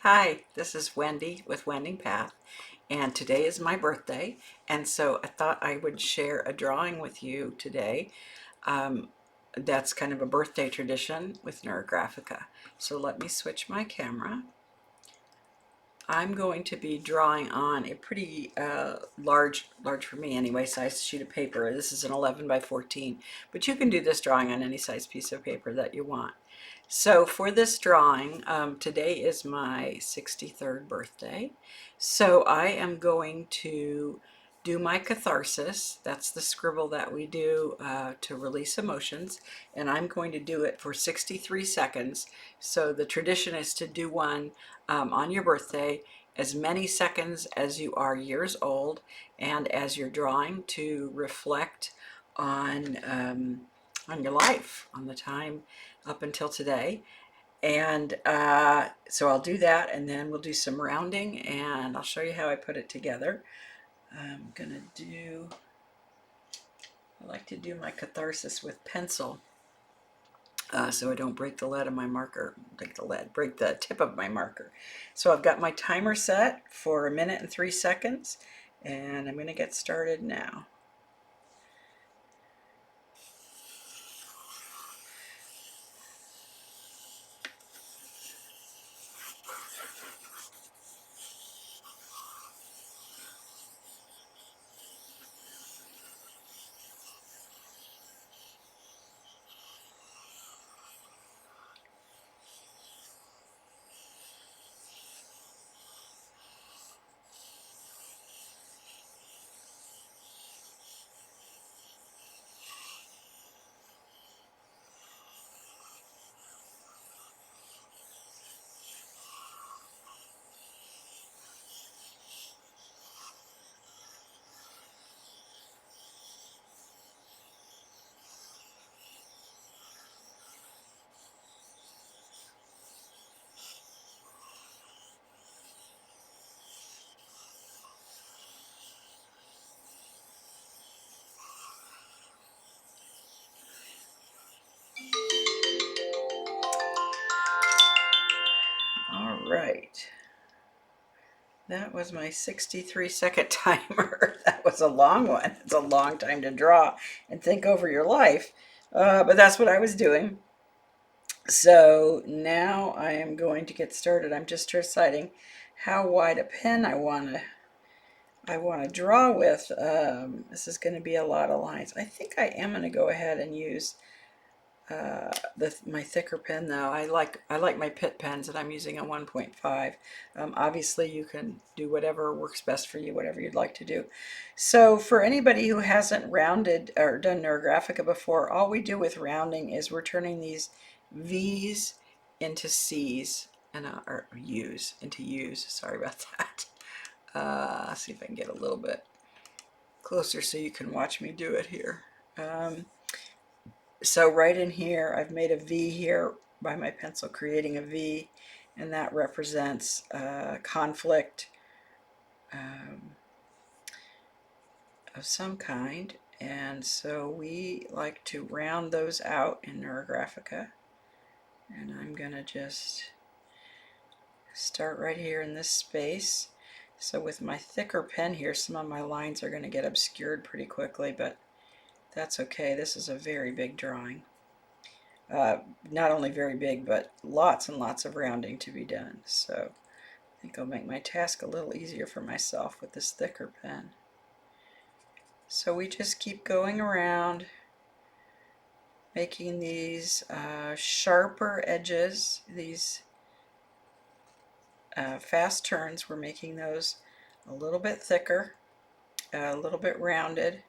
Hi, this is Wendy with Wending Path, and today is my birthday, and so I thought I would share a drawing with you today. Um, that's kind of a birthday tradition with Neurographika. So let me switch my camera. I'm going to be drawing on a pretty large for me anyway, size sheet of paper. This is an 11 by 14, but you can do this drawing on any size piece of paper that you want. So for this drawing, today is my 63rd birthday. So I am going to do my catharsis. That's the scribble that we do to release emotions. And I'm going to do it for 63 seconds. So the tradition is to do one on your birthday, as many seconds as you are years old, and as you're drawing to reflect on your life, on the time up until today. And so I'll do that, and then we'll do some rounding, and I'll show you how I put it together. I'm gonna do, I like to do my catharsis with pencil, so I don't break the lead of my marker, break the tip of my marker. So I've got my timer set for 1 minute and 3 seconds, and I'm gonna get started now. All right. That was my 63-second timer. That was a long one. It's a long time to draw and think over your life. But that's what I was doing. So now I am going to get started. I'm just deciding how wide a pen I want to draw with. This is going to be a lot of lines. I think I am going to go ahead and use my thicker pen though. I like my Pitt pens, and I'm using a 1.5. Obviously you can do whatever works best for you, whatever you'd like to do. So for anybody who hasn't rounded or done Neurografica before, all we do with rounding is we're turning these V's into C's, and or U's into U's. Sorry about that. See if I can get a little bit closer so you can watch me do it here. So right in here, I've made a V here by my pencil, creating a V, and that represents conflict of some kind. And so we like to round those out in Neurografica. And I'm gonna just start right here in this space. So with my thicker pen here, some of my lines are gonna get obscured pretty quickly, but that's okay. This is a very big drawing. Not only very big, but lots and lots of rounding to be done. So I think I'll make my task a little easier for myself with this thicker pen. So we just keep going around, making these sharper edges, these fast turns. We're making those a little bit thicker, a little bit rounded.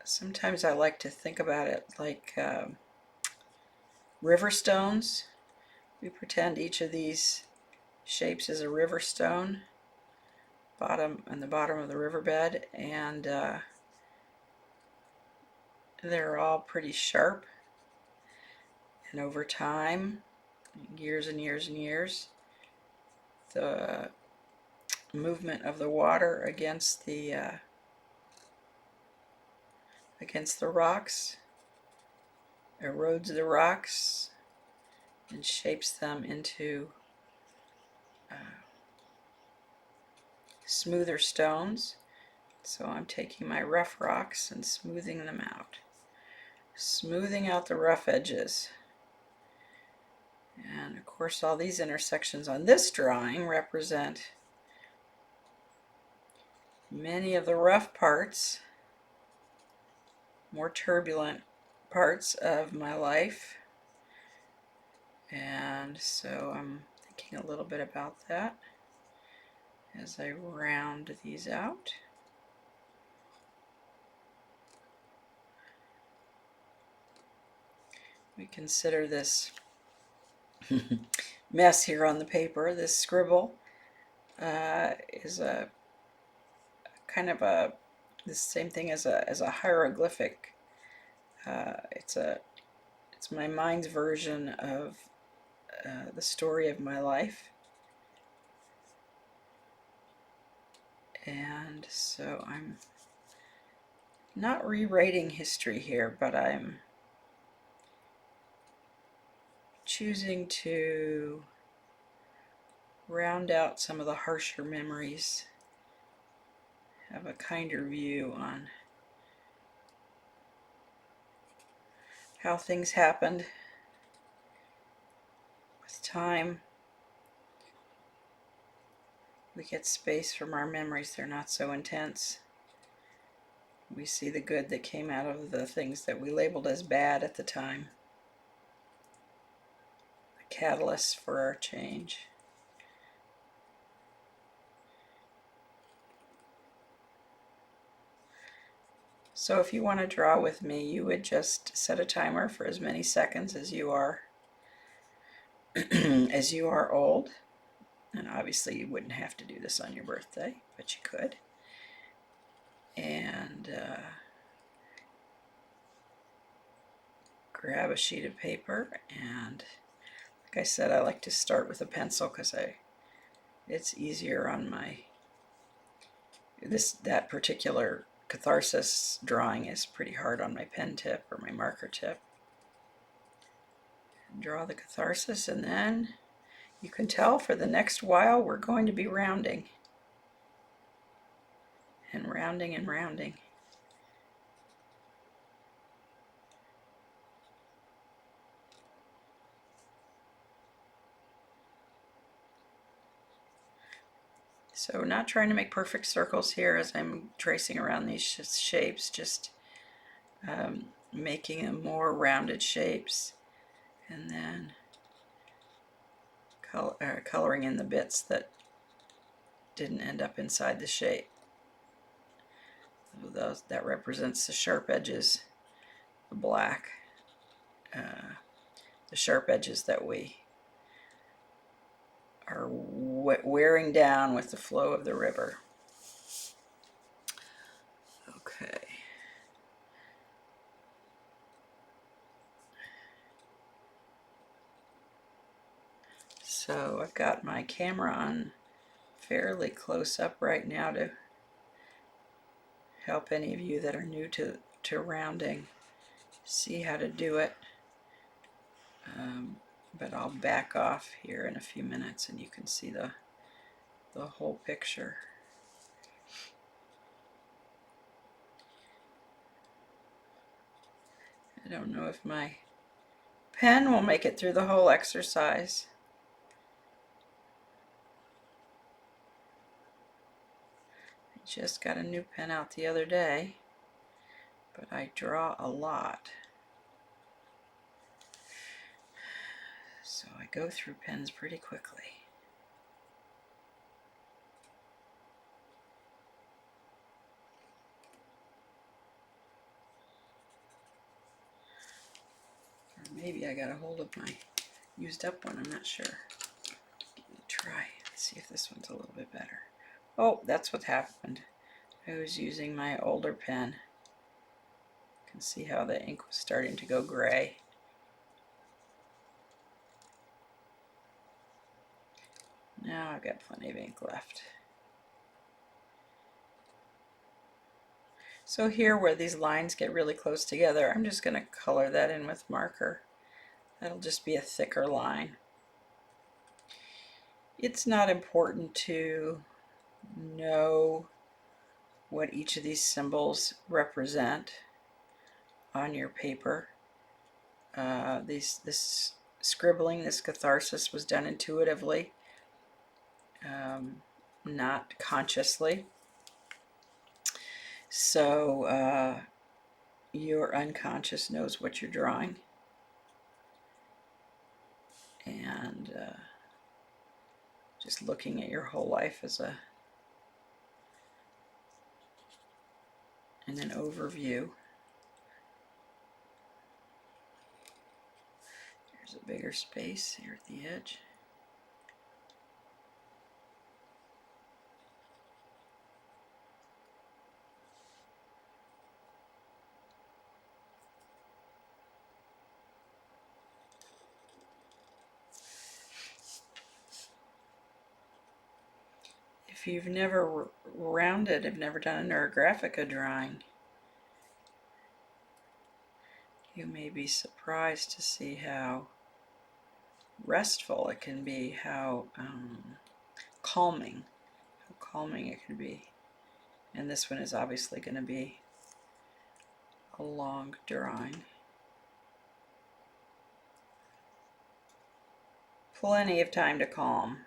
Sometimes I like to think about it like river stones. We pretend each of these shapes is a river stone on the bottom of the riverbed, and they're all pretty sharp. And over time, years and years and years, the movement of the water against the rocks erodes the rocks, and shapes them into smoother stones. So I'm taking my rough rocks and smoothing them out. Smoothing out the rough edges. And of course all these intersections on this drawing represent many of the rough parts, more turbulent parts of my life. And so I'm thinking a little bit about that as I round these out. We consider this mess here on the paper, this scribble, is a kind of the same thing as a hieroglyphic. It's my mind's version of the story of my life. And so I'm not rewriting history here, but I'm choosing to round out some of the harsher memories, have a kinder view on how things happened with time. We get space from our memories, they're not so intense. We see the good that came out of the things that we labeled as bad at the time. The catalyst for our change. So if you want to draw with me, you would just set a timer for as many seconds as you are as you are old. And obviously you wouldn't have to do this on your birthday, but you could. And grab a sheet of paper, and like I said, I like to start with a pencil because it's easier on my that particular catharsis drawing is pretty hard on my pen tip or my marker tip. Draw the catharsis, and then you can tell for the next while we're going to be rounding and rounding and rounding. So not trying to make perfect circles here as I'm tracing around these shapes, just making them more rounded shapes, and then coloring in the bits that didn't end up inside the shape. That represents the sharp edges, the black, the sharp edges that we are wearing down with the flow of the river. Okay. So I've got my camera on fairly close up right now to help any of you that are new to rounding see how to do it. But I'll back off here in a few minutes and you can see the whole picture. I don't know if my pen will make it through the whole exercise. I just got a new pen out the other day, but I draw a lot. So I go through pens pretty quickly. Or maybe I got a hold of my used up one, I'm not sure. Let me try, see if this one's a little bit better. Oh, that's what happened. I was using my older pen. You can see how the ink was starting to go gray. Now I've got plenty of ink left. So here where these lines get really close together, I'm just going to color that in with marker. That'll just be a thicker line. It's not important to know what each of these symbols represent on your paper. This scribbling, this catharsis was done intuitively, not consciously. So your unconscious knows what you're drawing. And just looking at your whole life as an overview. There's a bigger space here at the edge. If you've never rounded, have never done a Neurographica drawing, you may be surprised to see how restful it can be, how calming it can be. And this one is obviously going to be a long drawing. Plenty of time to calm.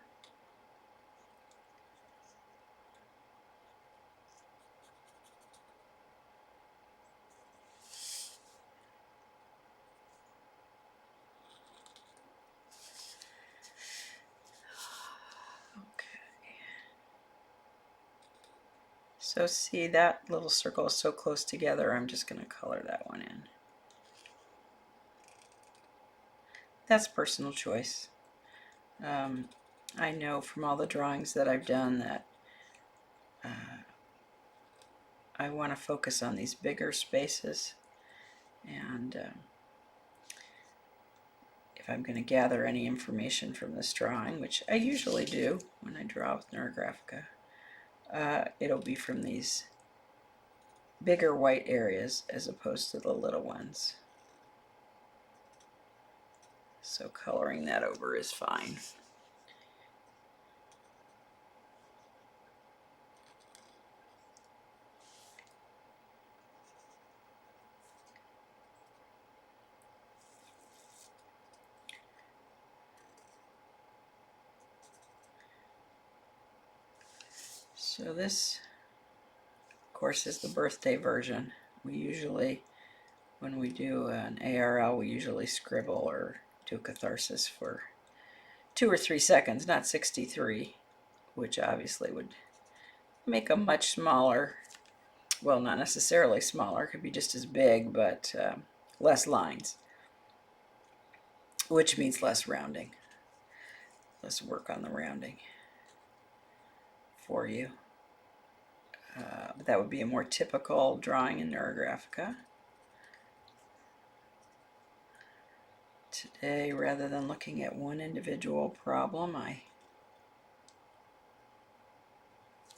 So see, that little circle is so close together, I'm just going to color that one in. That's personal choice. I know from all the drawings that I've done that I want to focus on these bigger spaces, and if I'm going to gather any information from this drawing, which I usually do when I draw with Neurografica, it'll be from these bigger white areas as opposed to the little ones. So coloring that over is fine. So this, of course, is the birthday version. We usually, when we do an ARL, we usually scribble or do catharsis for 2 or 3 seconds, not 63, which obviously would make a much smaller, well, not necessarily smaller, it could be just as big, but less lines, which means less rounding, less work on the rounding for you. But that would be a more typical drawing in Neurografica. Today, rather than looking at one individual problem, I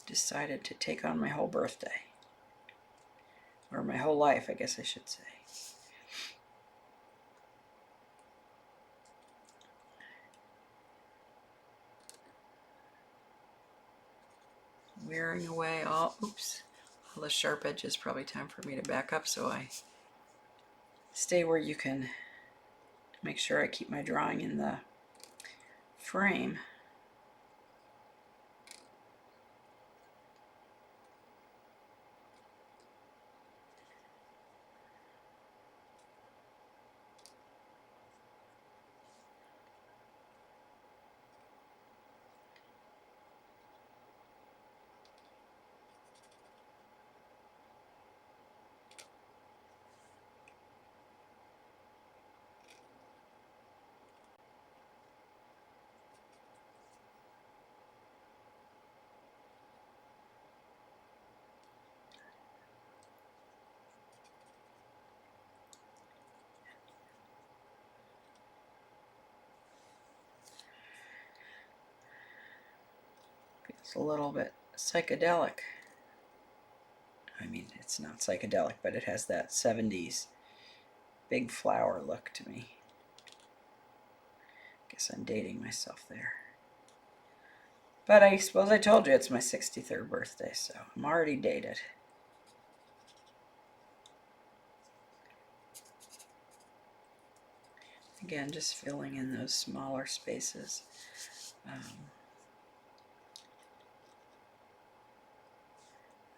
decided to take on my whole birthday, or my whole life, I guess I should say. Wearing away all the sharp edges. Probably time for me to back up so I stay where you can make sure I keep my drawing in the frame. It's a little bit psychedelic. I mean, it's not psychedelic, but it has that 70s big flower look to me. guess I'm dating myself there. But I suppose I told you it's my 63rd birthday, so I'm already dated. Again, just filling in those smaller spaces.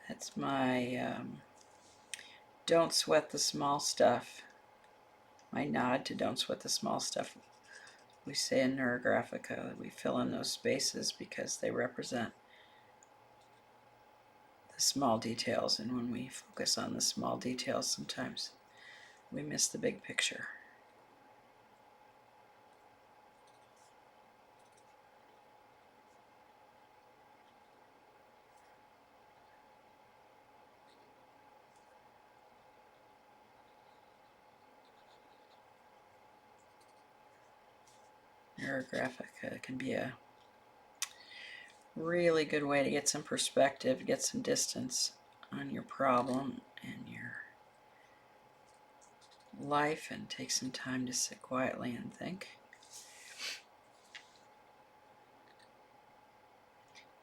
That's my don't sweat the small stuff. My nod to don't sweat the small stuff. We say in Neurographica that we fill in those spaces because they represent the small details, and when we focus on the small details, sometimes we miss the big picture. Neurographica can be a really good way to get some perspective, get some distance on your problem and your life, and take some time to sit quietly and think.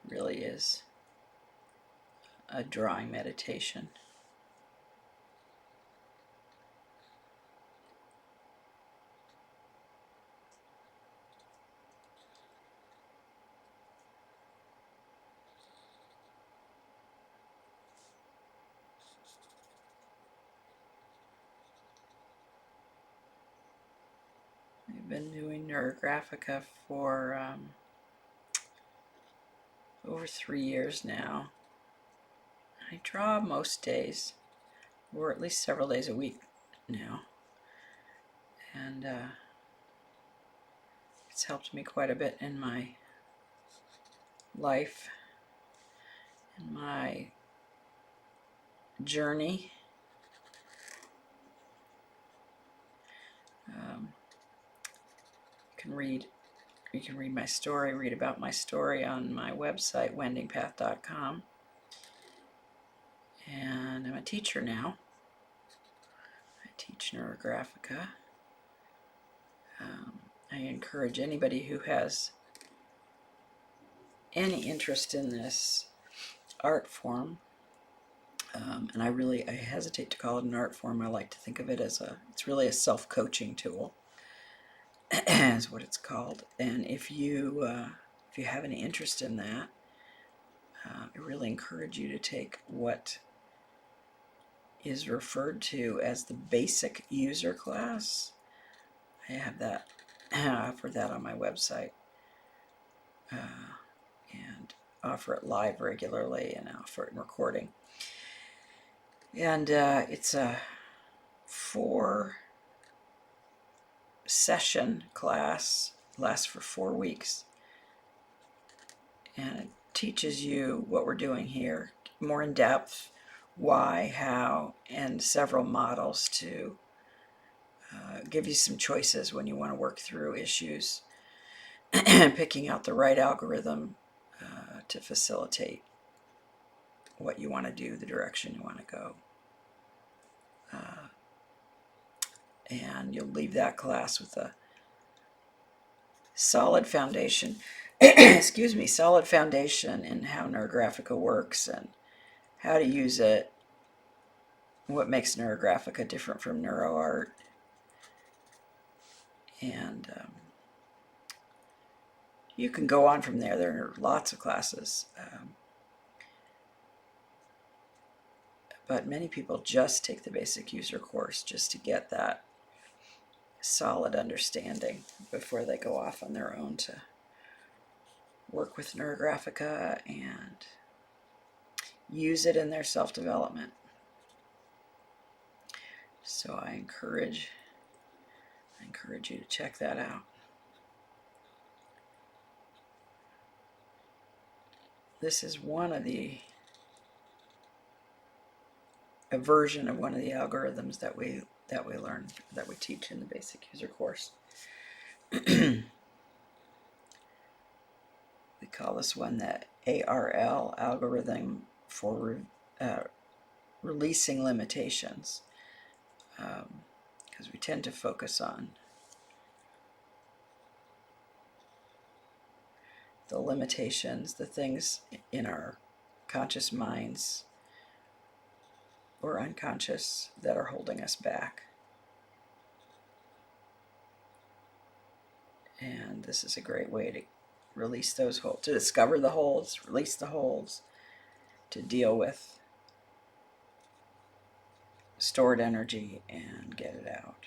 It really is a drawing meditation. I've been doing Neurographica for over 3 years now. I draw most days, or at least several days a week now, and it's helped me quite a bit in my life, in my journey. You can read my story, read about my story on my website, wendingpath.com. And I'm a teacher now. I teach Neurographika. I encourage anybody who has any interest in this art form, and I hesitate to call it an art form. I like to think of it as it's really a self-coaching tool, is what it's called. And if you have any interest in that, I really encourage you to take what is referred to as the basic user class. I have that, I offer that on my website, and offer it live regularly, and offer it in recording. And it's a 4-session class, lasts for 4 weeks, and it teaches you what we're doing here more in depth, why, how, and several models to give you some choices when you want to work through issues, picking out the right algorithm to facilitate what you want to do, the direction you want to go. And you'll leave that class with a solid foundation, excuse me, solid foundation in how Neurographika works and how to use it, what makes Neurographika different from NeuroArt. And you can go on from there. There are lots of classes. But many people just take the basic user course just to get that solid understanding before they go off on their own to work with Neurographika and use it in their self-development. So I encourage you to check that out. This is a version of one of the algorithms that we learn, that we teach in the basic user course. We call this one the ARL, algorithm for releasing limitations, because we tend to focus on the limitations, the things in our conscious minds or unconscious that are holding us back. And this is a great way to release those holds, to discover the holds, release the holds, to deal with stored energy and get it out.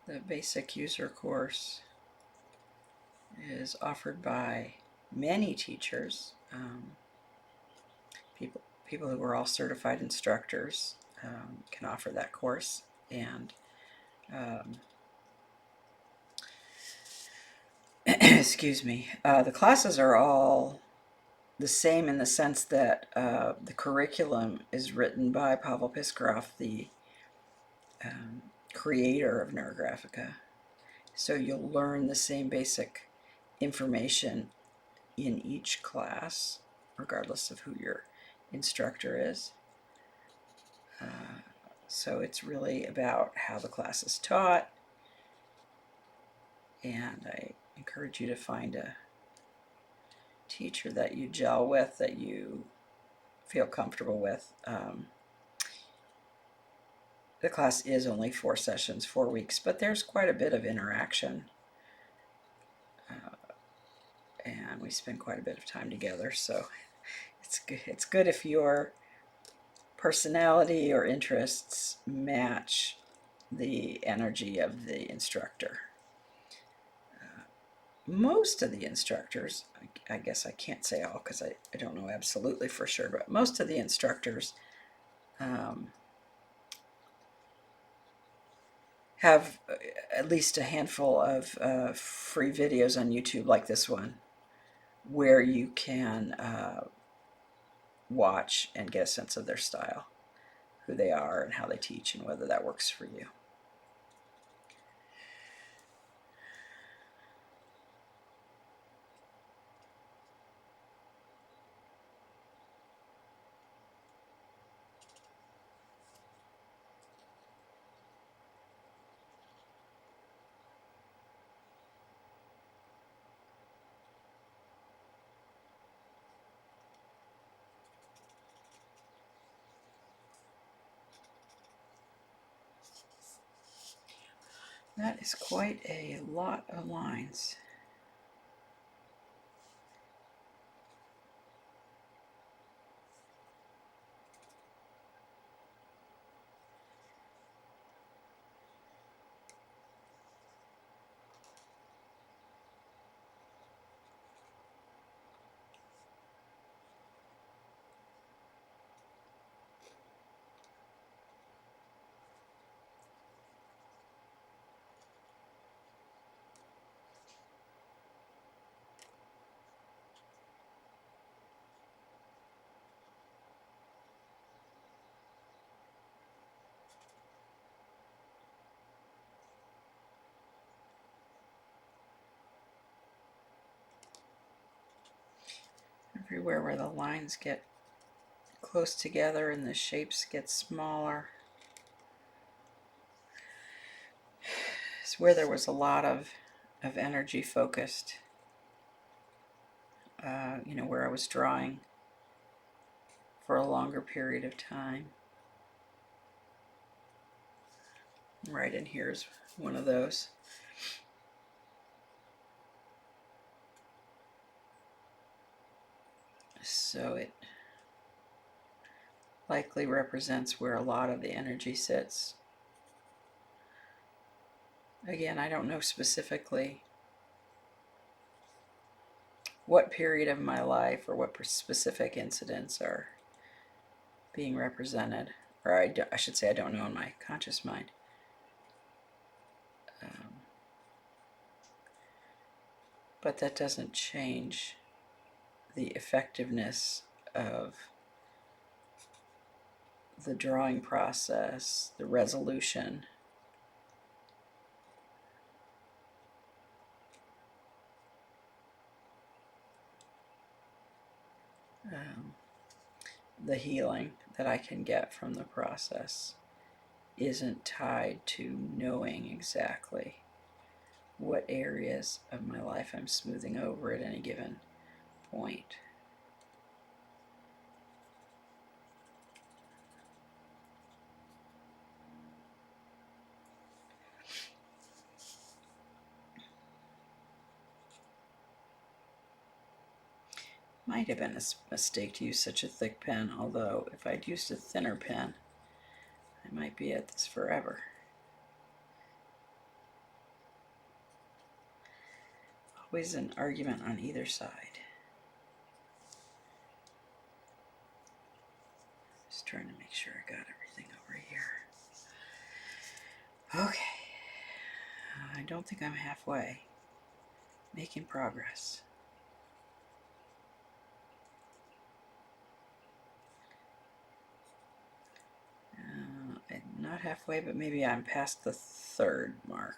The basic user course is offered by many teachers, people who are all certified instructors can offer that course, and excuse me, the classes are all the same in the sense that the curriculum is written by Pavel Piskarov, the creator of Neurographika. So you'll learn the same basic information in each class, regardless of who your instructor is. So it's really about how the class is taught, and I encourage you to find a teacher that you gel with, that you feel comfortable with. The class is only 4 sessions, 4 weeks, but there's quite a bit of interaction, and we spend quite a bit of time together, so it's good if your personality or interests match the energy of the instructor. Most of the instructors, I guess I can't say all because I don't know absolutely for sure, but most of the instructors have at least a handful of free videos on YouTube like this one, where you can watch and get a sense of their style, who they are and how they teach, and whether that works for you. That is quite a lot of lines. Everywhere where the lines get close together and the shapes get smaller is where there was a lot of energy focused, where I was drawing for a longer period of time. Right in here is one of those. So it likely represents where a lot of the energy sits. Again, I don't know specifically what period of my life or what specific incidents are being represented, or I should say I don't know in my conscious mind. But that doesn't change the effectiveness of the drawing process, the resolution. The healing that I can get from the process isn't tied to knowing exactly what areas of my life I'm smoothing over at any given point. Might have been a mistake to use such a thick pen, although if I'd used a thinner pen, I might be at this forever. Always an argument on either side. Just trying to make sure I got everything over here. Okay. I don't think I'm halfway. Making progress. Not halfway, but maybe I'm past the third mark.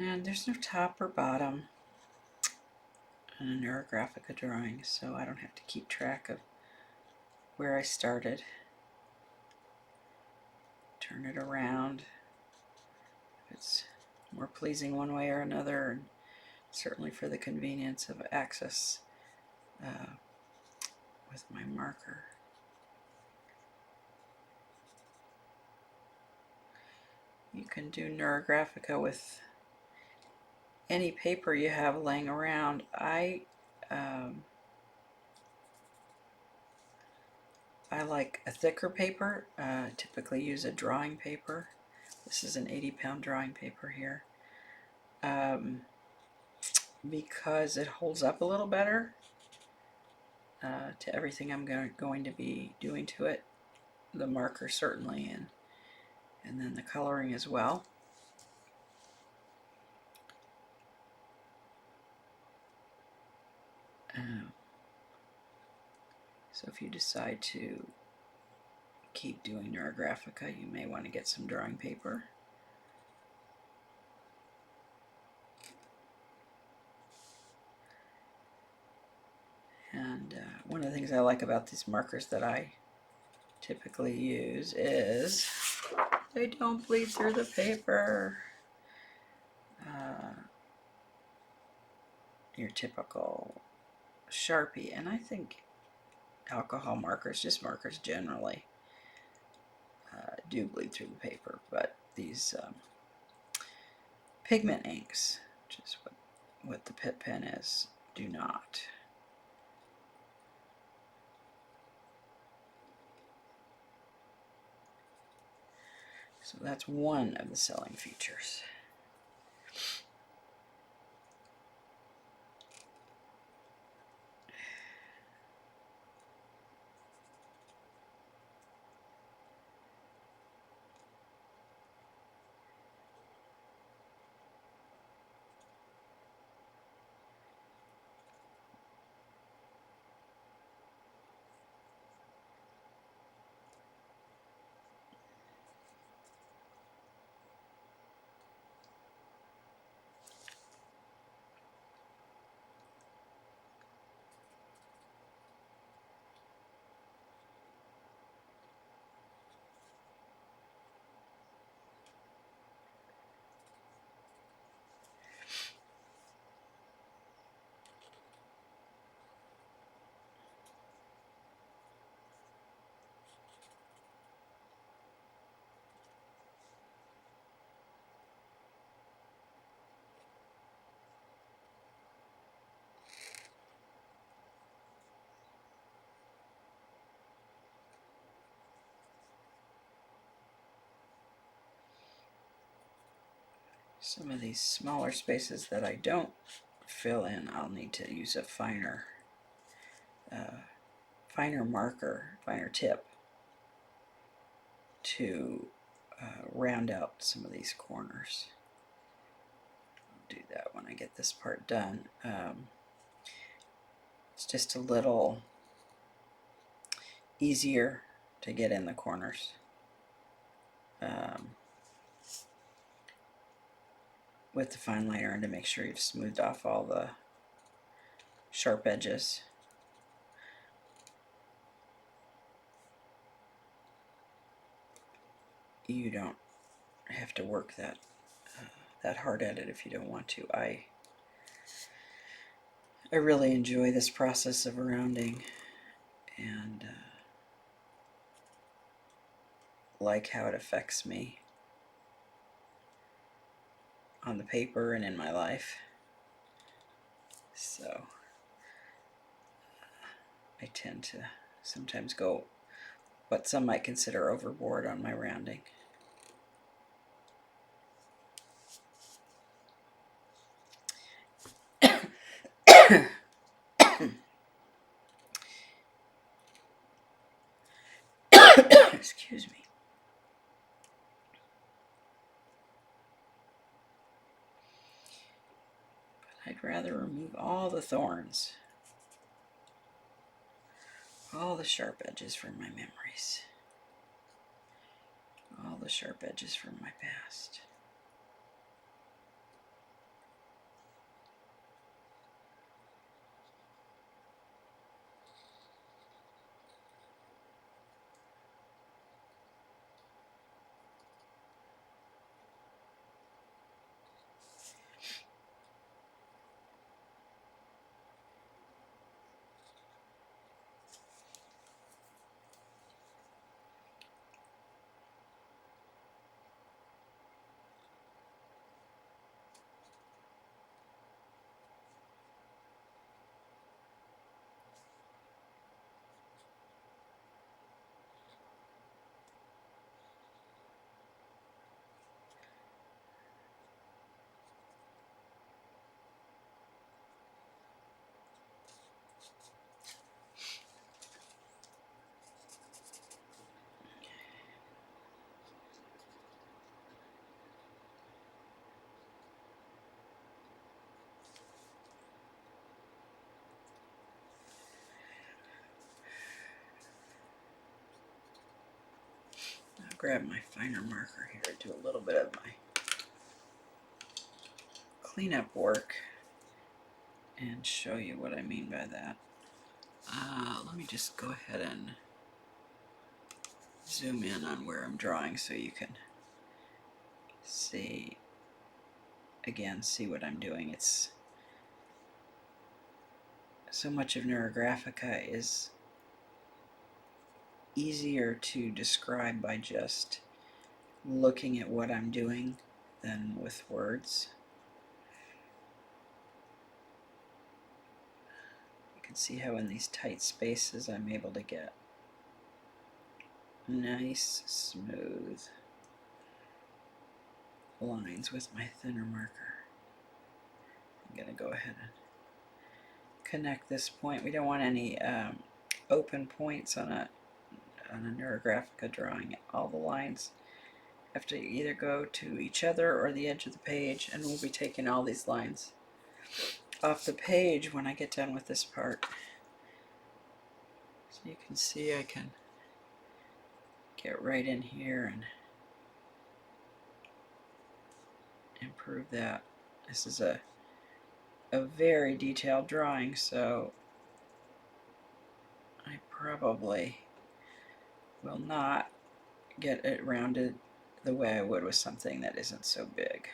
And there's no top or bottom on a Neurographica drawing, so I don't have to keep track of where I started. Turn it around if it's more pleasing one way or another, and certainly for the convenience of access with my marker. You can do Neurographica with any paper you have laying around. I like a thicker paper, typically use a drawing paper. This is an 80-pound drawing paper here, because it holds up a little better to everything I'm going to be doing to it. The marker certainly, and then the coloring as well. So if you decide to keep doing Neurographica, you may want to get some drawing paper. And one of the things I like about these markers that I typically use is they don't bleed through the paper. Your typical Sharpie, and I think alcohol markers, just markers generally, do bleed through the paper, but these pigment inks, which is what the Pitt pen is, do not. So that's one of the selling features. Some of these smaller spaces that I don't fill in, I'll need to use a finer marker, finer tip to round out some of these corners. I'll do that when I get this part done. It's just a little easier to get in the corners. With the fine liner, and to make sure you've smoothed off all the sharp edges. You don't have to work that hard at it if you don't want to. I really enjoy this process of rounding, and like how it affects me on the paper and in my life. So I tend to sometimes go what some might consider overboard on my rounding. Excuse me. But I'd rather remove all the thorns, all the sharp edges from my memories, all the sharp edges from my past. I'll grab my finer marker here and do a little bit of my cleanup work and show you what I mean by that. Let me just go ahead and zoom in on where I'm drawing so you can see what I'm doing. It's so much of Neurographika is easier to describe by just looking at what I'm doing than with words. You can see how in these tight spaces I'm able to get nice, smooth lines with my thinner marker. I'm going to go ahead and connect this point. We don't want any open points on a Neurographica drawing. All the lines have to either go to each other or the edge of the page, and we'll be taking all these lines off the page when I get done with this part. So you can see I can get right in here and improve that. This is a very detailed drawing, so I probably will not get it rounded the way I would with something that isn't so big.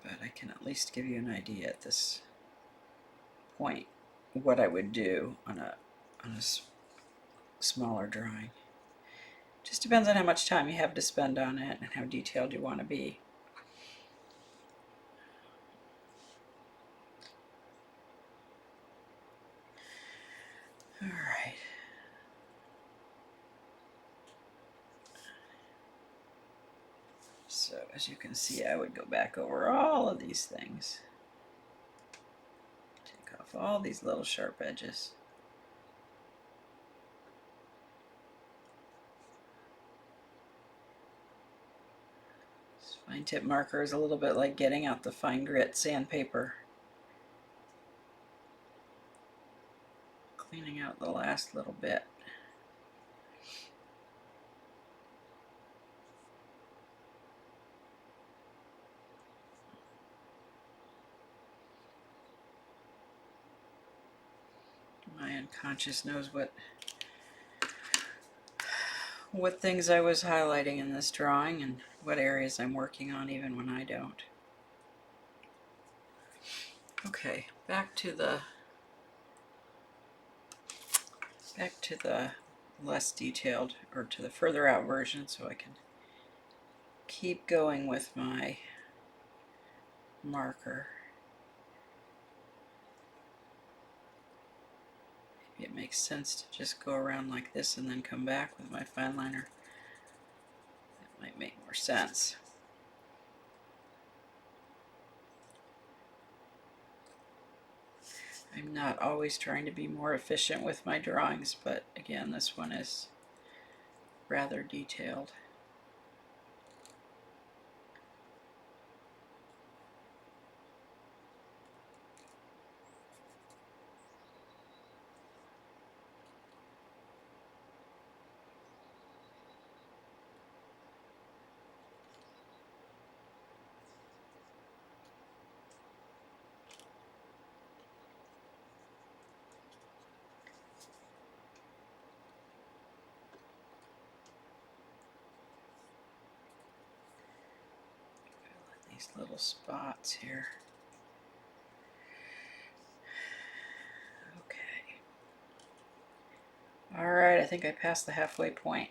But I can at least give you an idea at this point what I would do on a smaller drawing. Just depends on how much time you have to spend on it and how detailed you want to be. All right. So as you can see, I would go back over all of these things. Take off all these little sharp edges. This fine tip marker is a little bit like getting out the fine grit sandpaper. Cleaning out the last little bit. My unconscious knows what things I was highlighting in this drawing and what areas I'm working on even when I don't. Okay, back to the less detailed, or to the further out version, so I can keep going with my marker. Maybe it makes sense to just go around like this and then come back with my fine liner. That might make more sense. I'm not always trying to be more efficient with my drawings, but again, this one is rather detailed. These little spots here. Okay. All right, I think I passed the halfway point.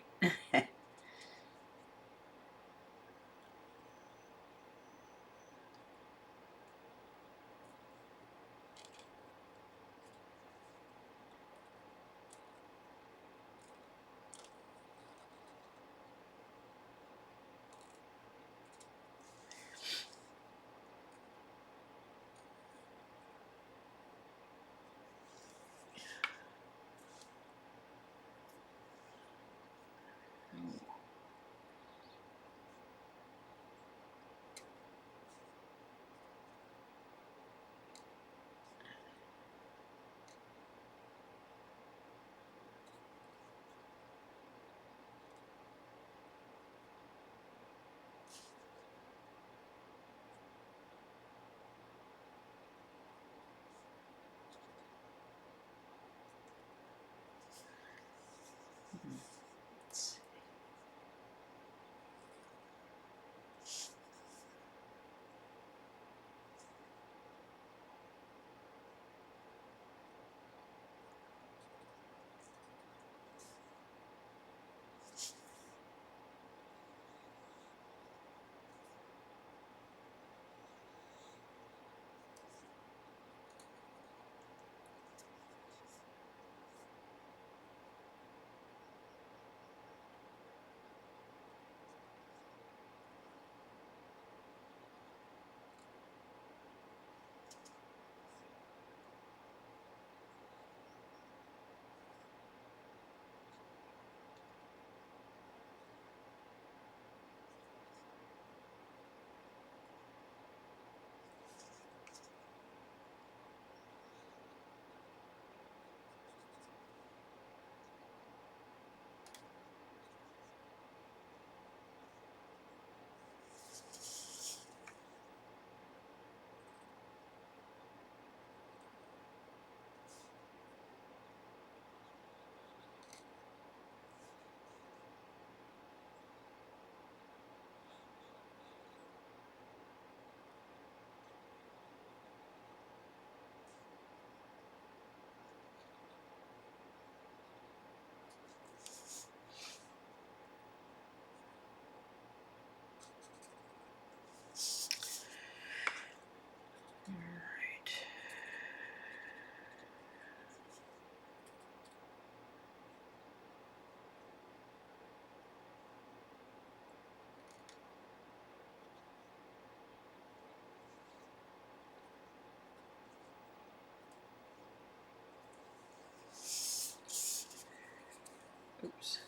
Oops.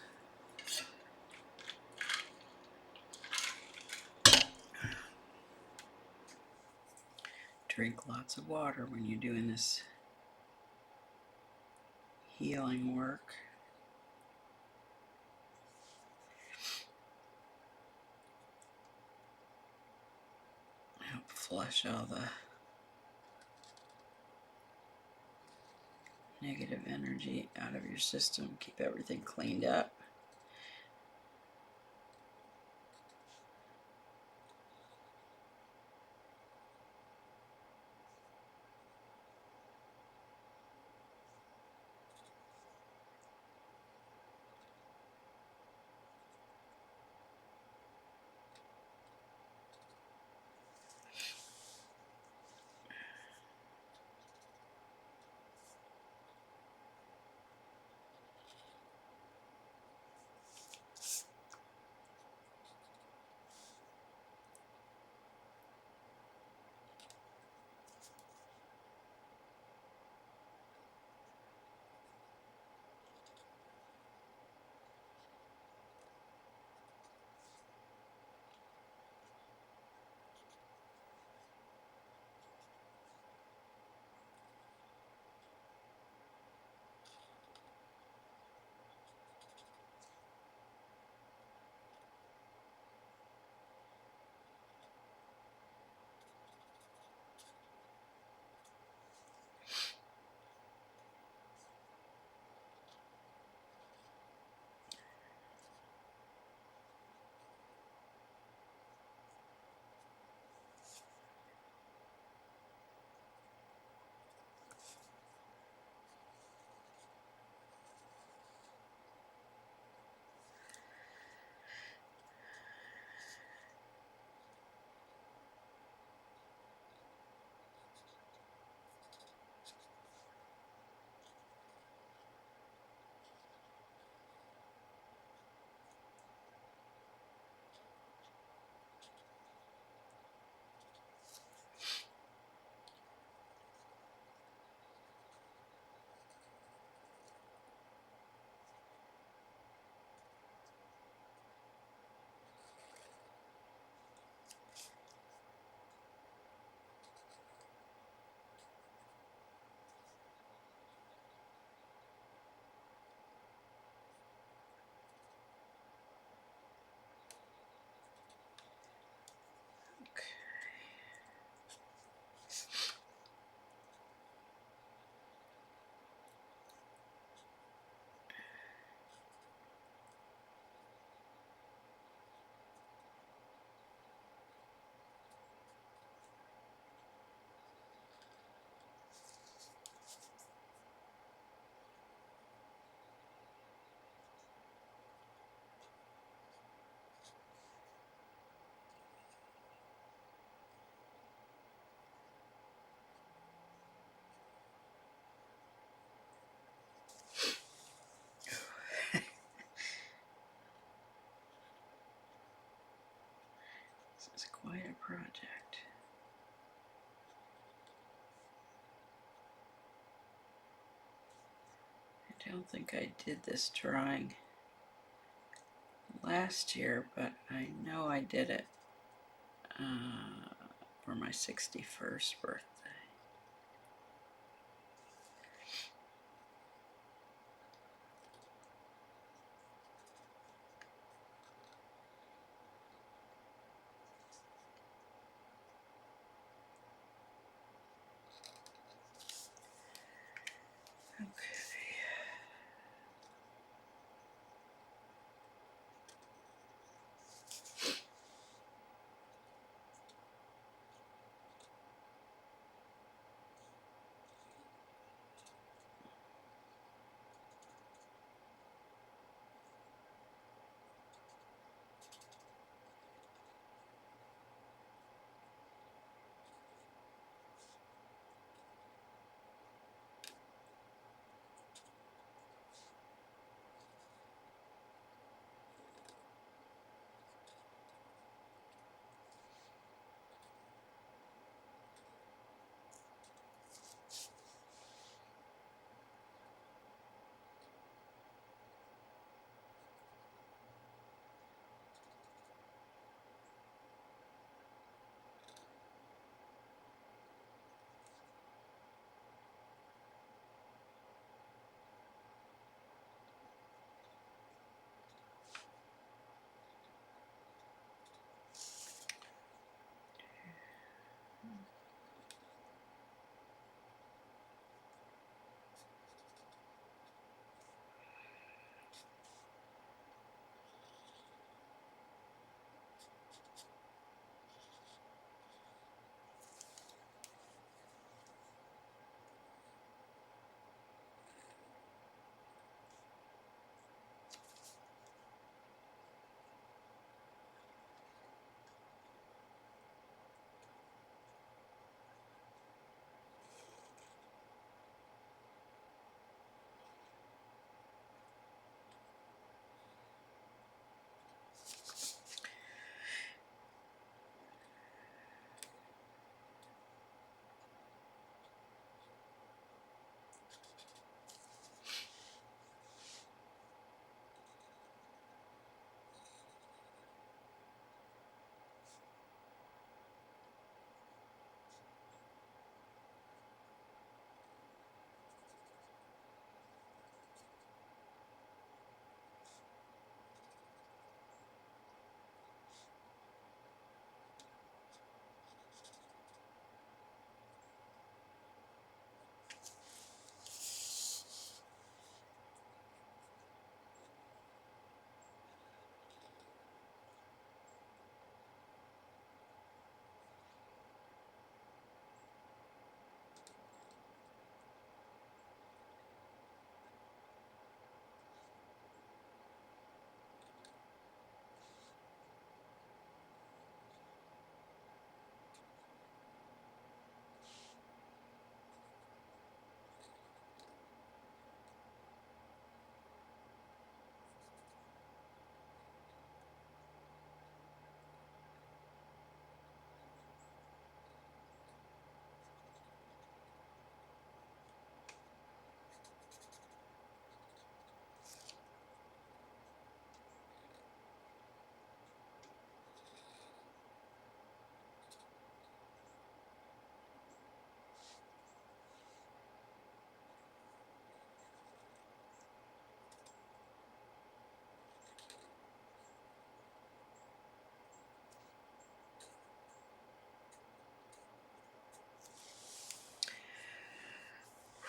Drink lots of water when you're doing this healing work. Help flush all the negative energy out of your system. Keep everything cleaned up. This is quite a project. I don't think I did this drawing last year, but I know I did it for my 61st birthday. Okay.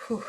Whew.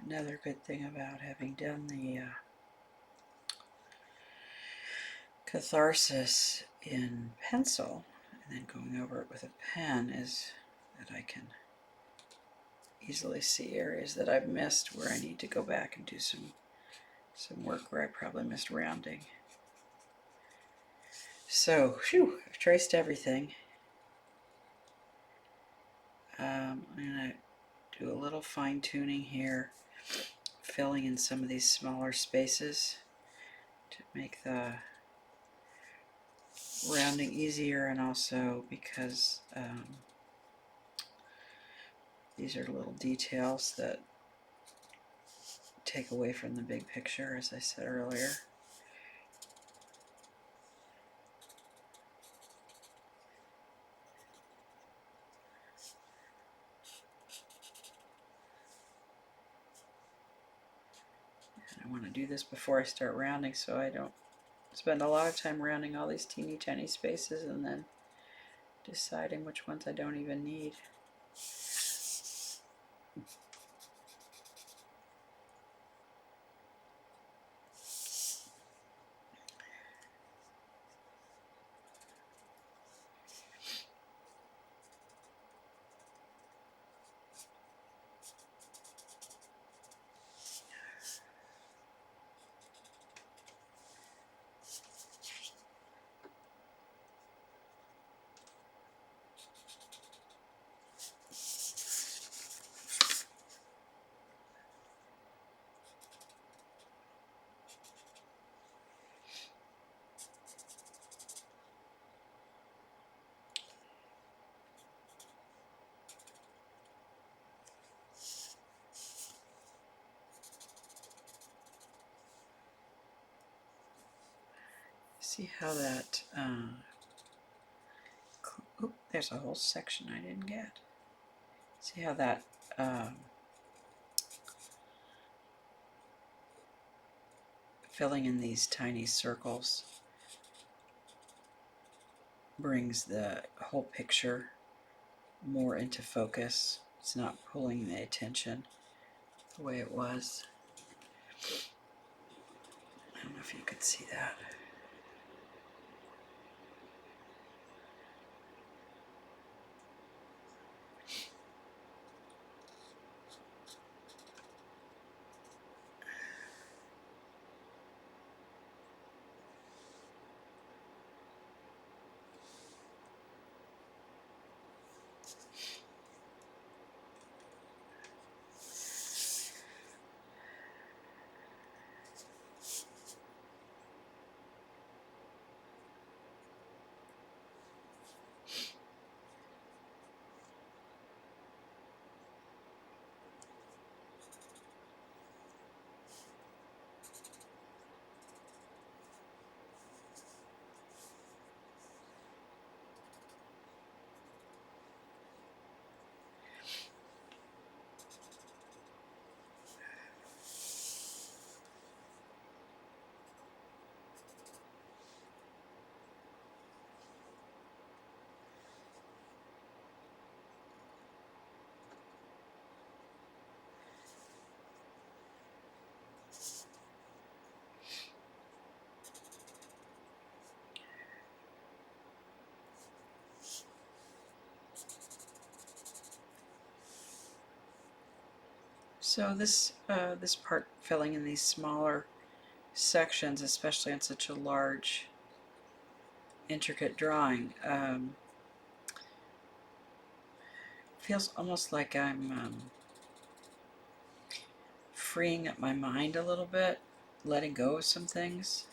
Another good thing about having done the catharsis in pencil and then going over it with a pen is that I can easily see areas that I've missed where I need to go back and do some work where I probably missed rounding. So, I've traced everything. I'm going to do a little fine tuning here, filling in some of these smaller spaces to make the rounding easier, and also because these are little details that take away from the big picture, as I said earlier. And I want to do this before I start rounding so I don't spend a lot of time rounding all these teeny tiny spaces and then deciding which ones I don't even need. See how that, there's a whole section I didn't get. See how that filling in these tiny circles brings the whole picture more into focus. It's not pulling the attention the way it was. I don't know if you could see that. So this part, filling in these smaller sections, especially on such a large, intricate drawing, feels almost like I'm freeing up my mind a little bit, letting go of some things.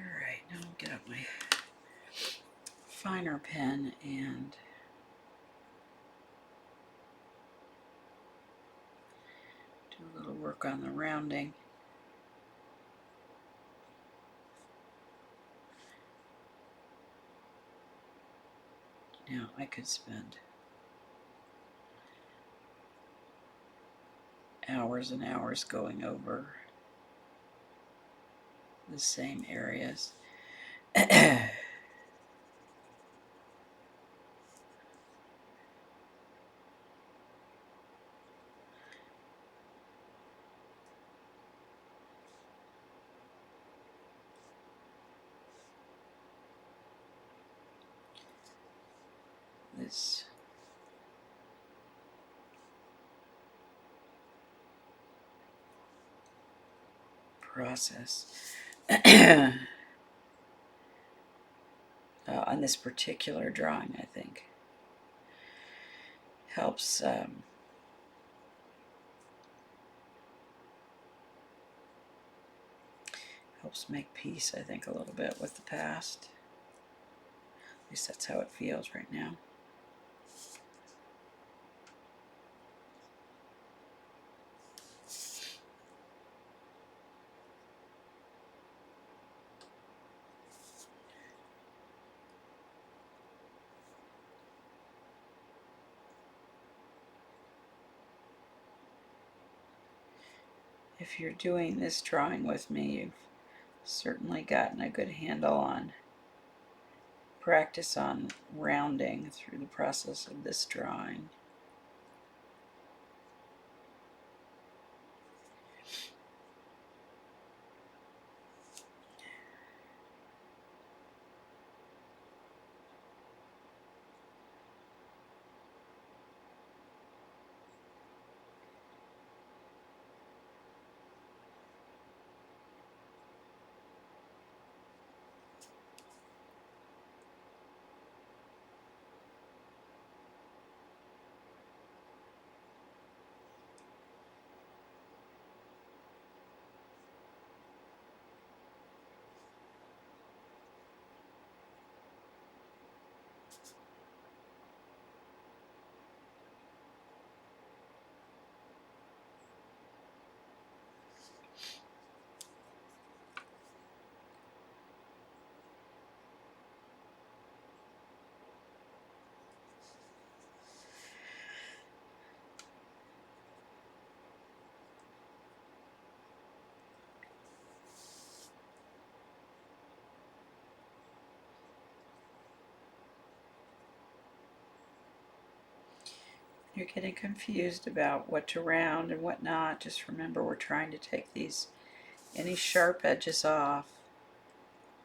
Alright, now I'll get out my finer pen and do a little work on the rounding. Now I could spend hours and hours going over the same areas. This process on this particular drawing, I think, helps helps make peace, I think, a little bit with the past. At least that's how it feels right now. If you're doing this drawing with me, you've certainly gotten a good handle on practice on rounding through the process of this drawing. You're getting confused about what to round and what not. Just remember, we're trying to take any sharp edges off,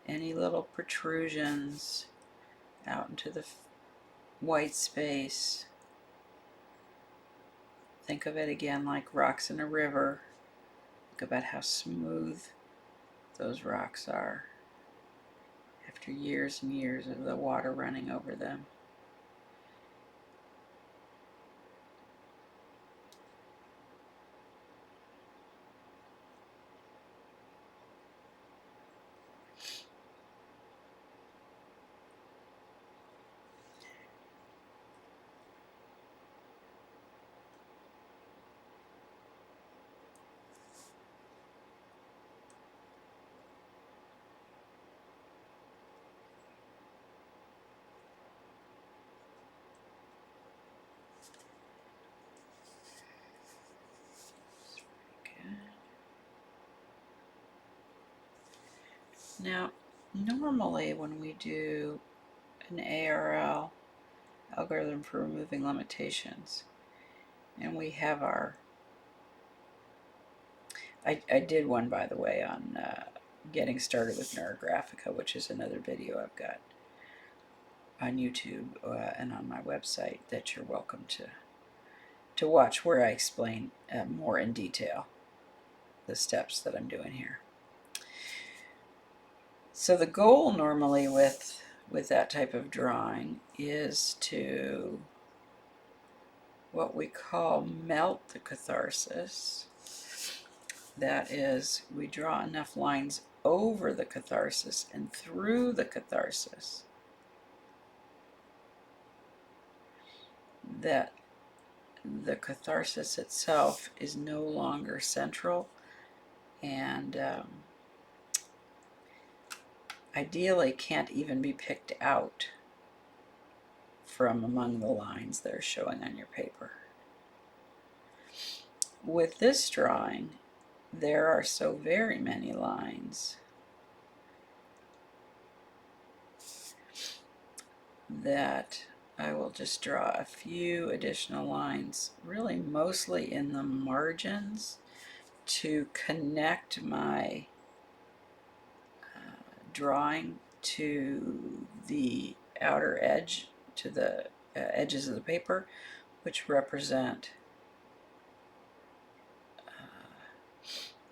any little protrusions out into the white space. Think of it again like rocks in a river. Think about how smooth those rocks are after years and years of the water running over them. Now, normally when we do an ARL, algorithm for removing limitations, And we have our, I did one, by the way, on getting started with Neurographica, which is another video I've got on YouTube and on my website that you're welcome to watch, where I explain more in detail the steps that I'm doing here. So the goal normally with that type of drawing is to what we call melt the catharsis. That is, we draw enough lines over the catharsis and through the catharsis that the catharsis itself is no longer central, and ideally can't even be picked out from among the lines that are showing on your paper. With this drawing, there are so very many lines that I will just draw a few additional lines, really mostly in the margins, to connect my drawing to the outer edge, to the edges of the paper, which represent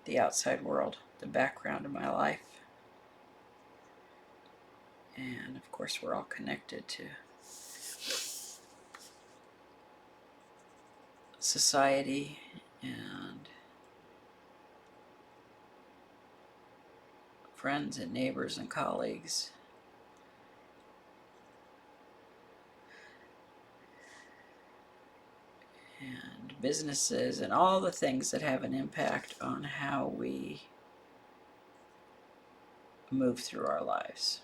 the outside world, the background of my life. And of course, we're all connected to society and friends and neighbors and colleagues. And businesses and all the things that have an impact on how we move through our lives.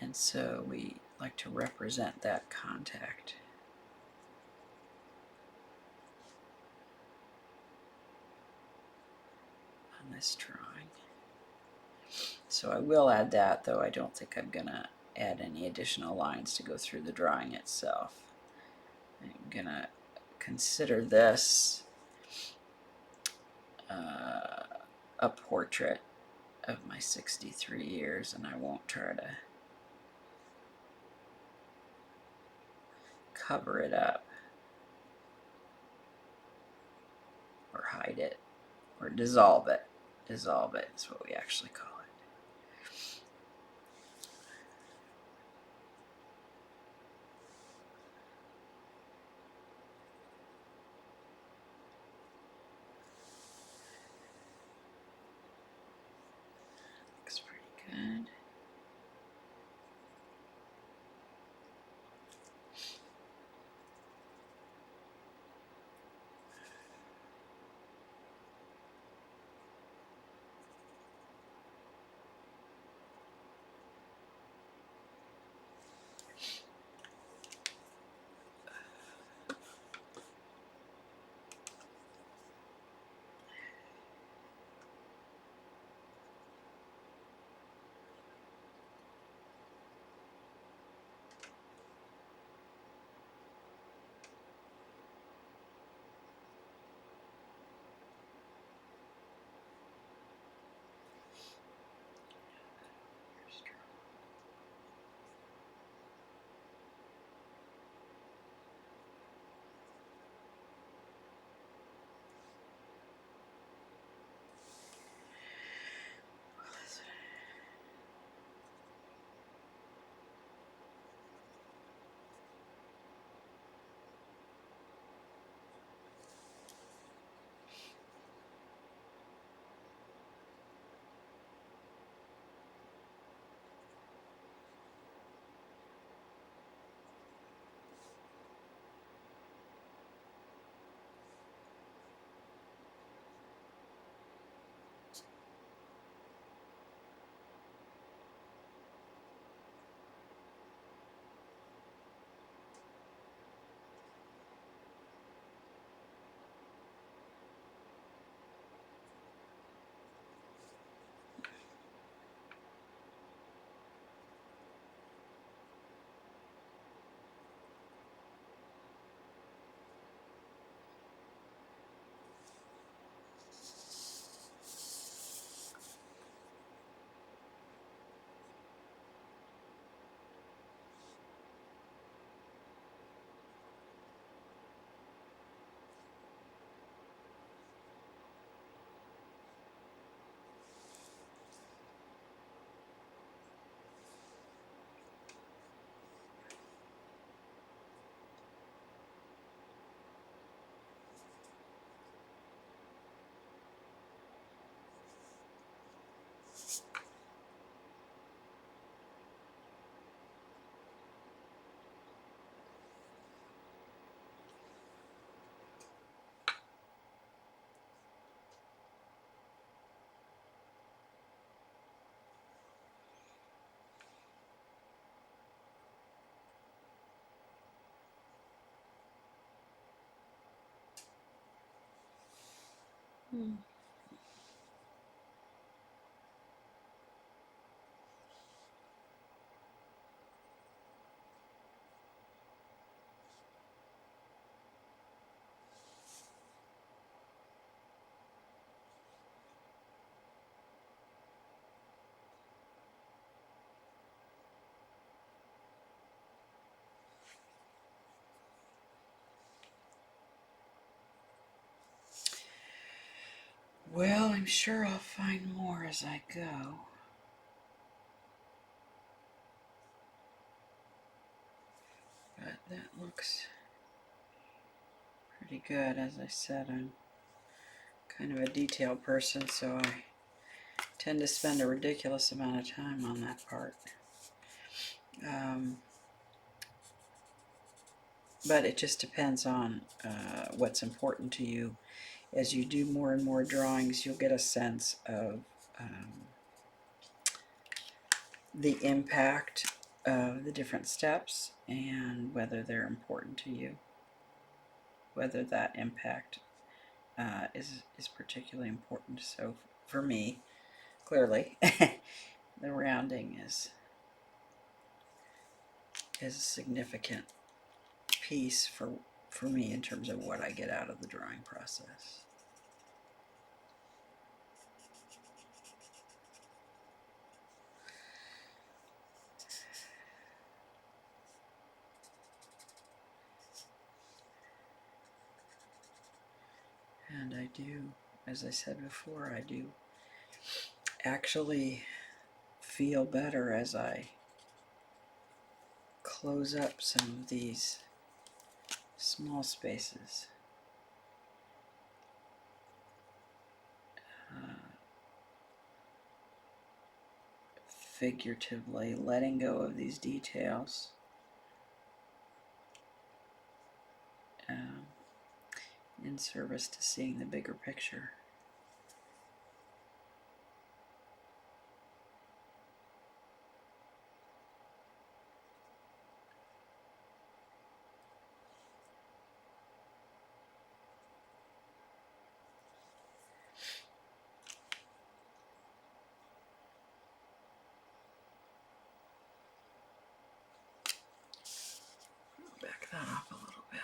And so we like to represent that contact. On this drawing. So I will add that, though I don't think I'm going to add any additional lines to go through the drawing itself. I'm going to consider this a portrait of my 63 years, and I won't try to cover it up or hide it or dissolve it. Dissolve it is what we actually call it. Looks pretty good. Hmm. Well, I'm sure I'll find more as I go. But that looks pretty good. As I said, I'm kind of a detail person, so I tend to spend a ridiculous amount of time on that part. But it just depends on what's important to you. As you do more and more drawings, you'll get a sense of the impact of the different steps and whether they're important to you, whether that impact is particularly important. So for me, clearly, the rounding is a significant piece for me in terms of what I get out of the drawing process. And I do, as I said before, I do actually feel better as I close up some of these small spaces. Figuratively letting go of these details in service to seeing the bigger picture. Back that up a little bit.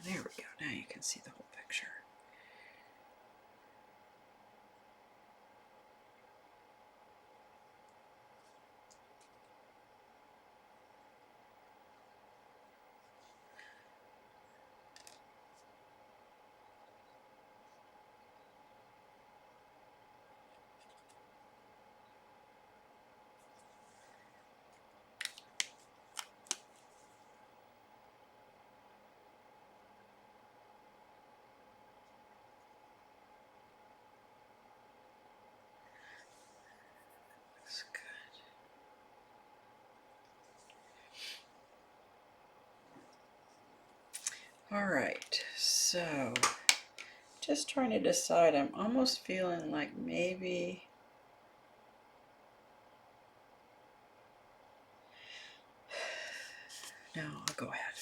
There we go. Now you can see the whole picture. Looks good. All right, so just trying to decide. I'm almost feeling like maybe no, I'll go ahead.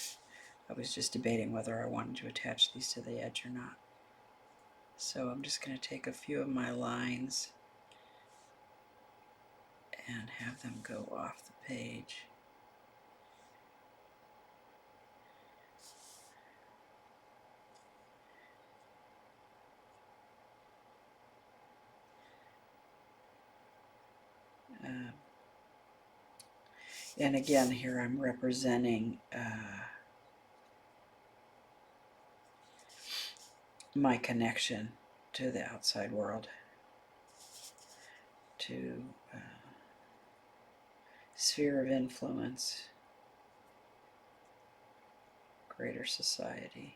I was just debating whether I wanted to attach these to the edge or not. So I'm just going to take a few of my lines and have them go off the page. And again, here I'm representing my connection to the outside world, to sphere of influence, greater society.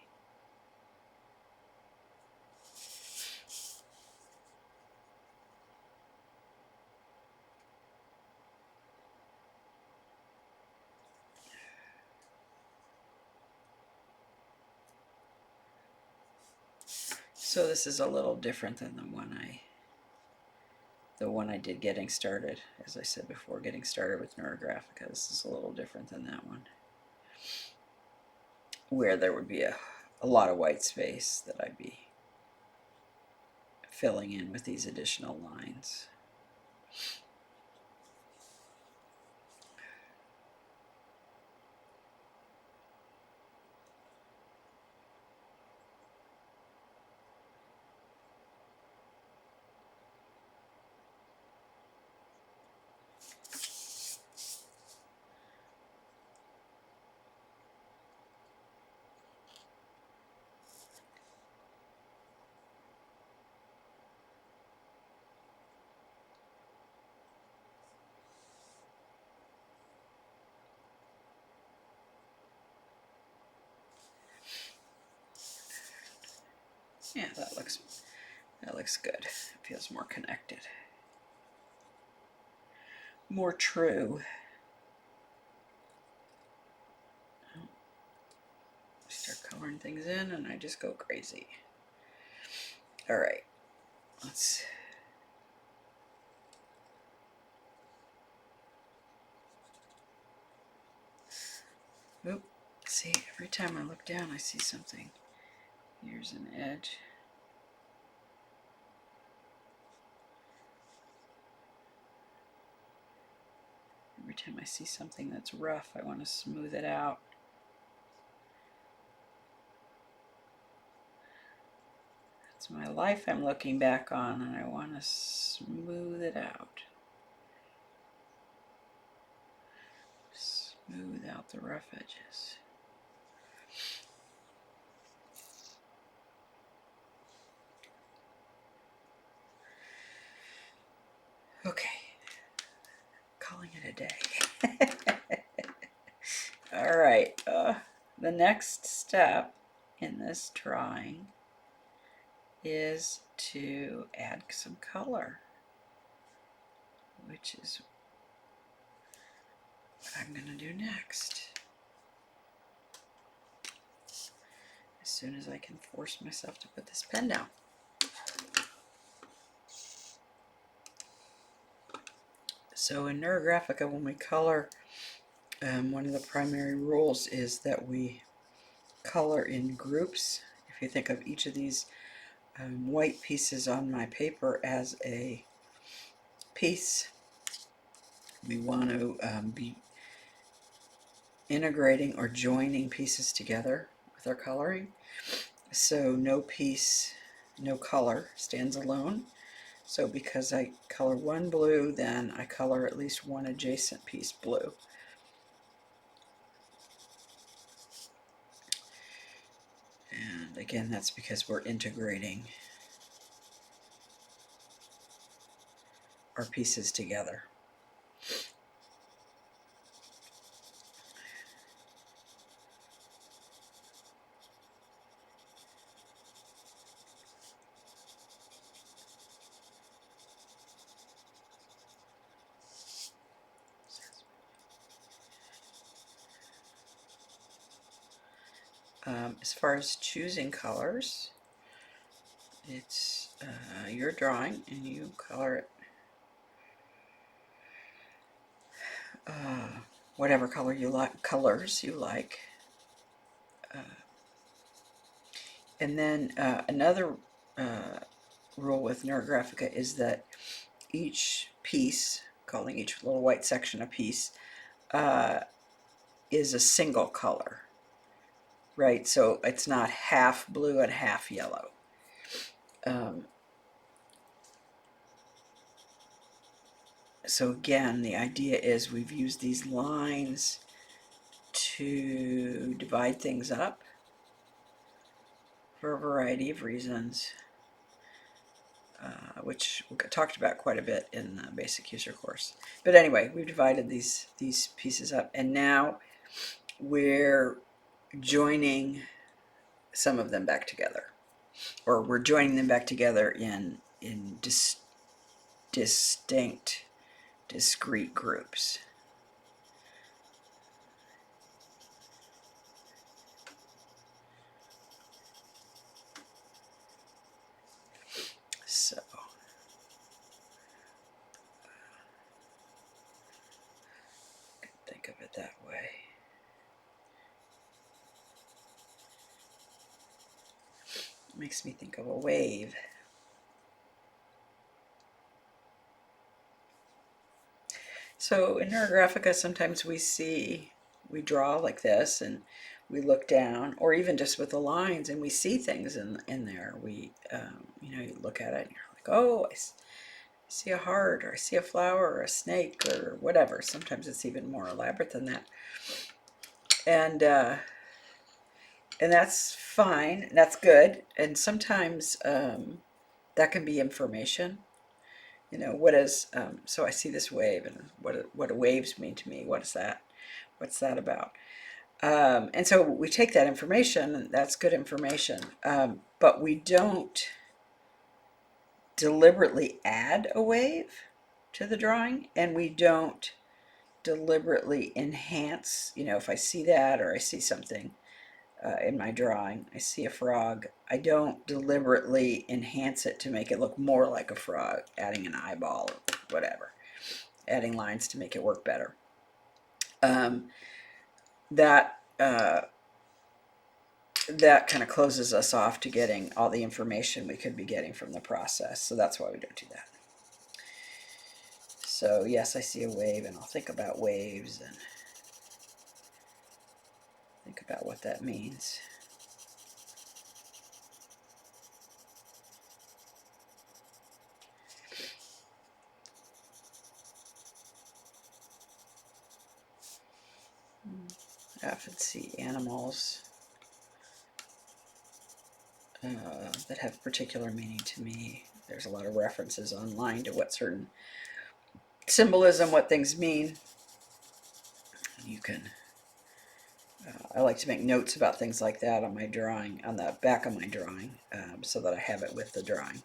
So this is a little different than the one I did getting started. As I said before, getting started with Neurographika. This is a little different than that one, where there would be a lot of white space that I'd be filling in with these additional lines. Yeah, that looks good. It feels more connected, more true. Start coloring things in and I just go crazy. All right, let's oop. See, every time I look down I see something. Here's an edge. Every time I see something that's rough, I want to smooth it out. It's my life I'm looking back on, and I want to smooth it out. Smooth out the rough edges. Okay, calling it a day. All right, the next step in this drawing is to add some color, which is what I'm going to do next. As soon as I can force myself to put this pen down. So in Neurografica, when we color, one of the primary rules is that we color in groups. If you think of each of these white pieces on my paper as a piece, we want to be integrating or joining pieces together with our coloring. So no piece, no color stands alone. So because I color one blue, then I color at least one adjacent piece blue. And again, that's because we're integrating our pieces together. As far as choosing colors, it's your drawing and you color it whatever color you like, colors you like. And then another rule with Neurografica is that each piece, calling each little white section a piece, is a single color, right? So it's not half blue and half yellow. So again, the idea is we've used these lines to divide things up for a variety of reasons, which we talked about quite a bit in the basic user course. But anyway, we've divided these pieces up, and now we're joining some of them back together, or we're joining them back together in distinct, discrete groups. So think of it that way. Makes me think of a wave. So in Neurographica, sometimes we draw like this and we look down, or even just with the lines, and we see things in there. You look at it and you're like, oh, I see a heart, or I see a flower, or a snake, or whatever. Sometimes it's even more elaborate than that. And that's fine, that's good. And sometimes that can be information. So I see this wave, and what do waves mean to me? What is that? What's that about? And so we take that information, and that's good information, but we don't deliberately add a wave to the drawing, and we don't deliberately enhance. If I see that, or I see something in my drawing, I see a frog, I don't deliberately enhance it to make it look more like a frog, adding an eyeball or whatever, adding lines to make it work better. That kind of closes us off to getting all the information we could be getting from the process. So that's why we don't do that. So yes, I see a wave, and I'll think about waves and think about what that means. I often see animals that have particular meaning to me. There's a lot of references online to what certain symbolism, what things mean. You can, I like to make notes about things like that on my drawing, on the back of my drawing, so that I have it with the drawing.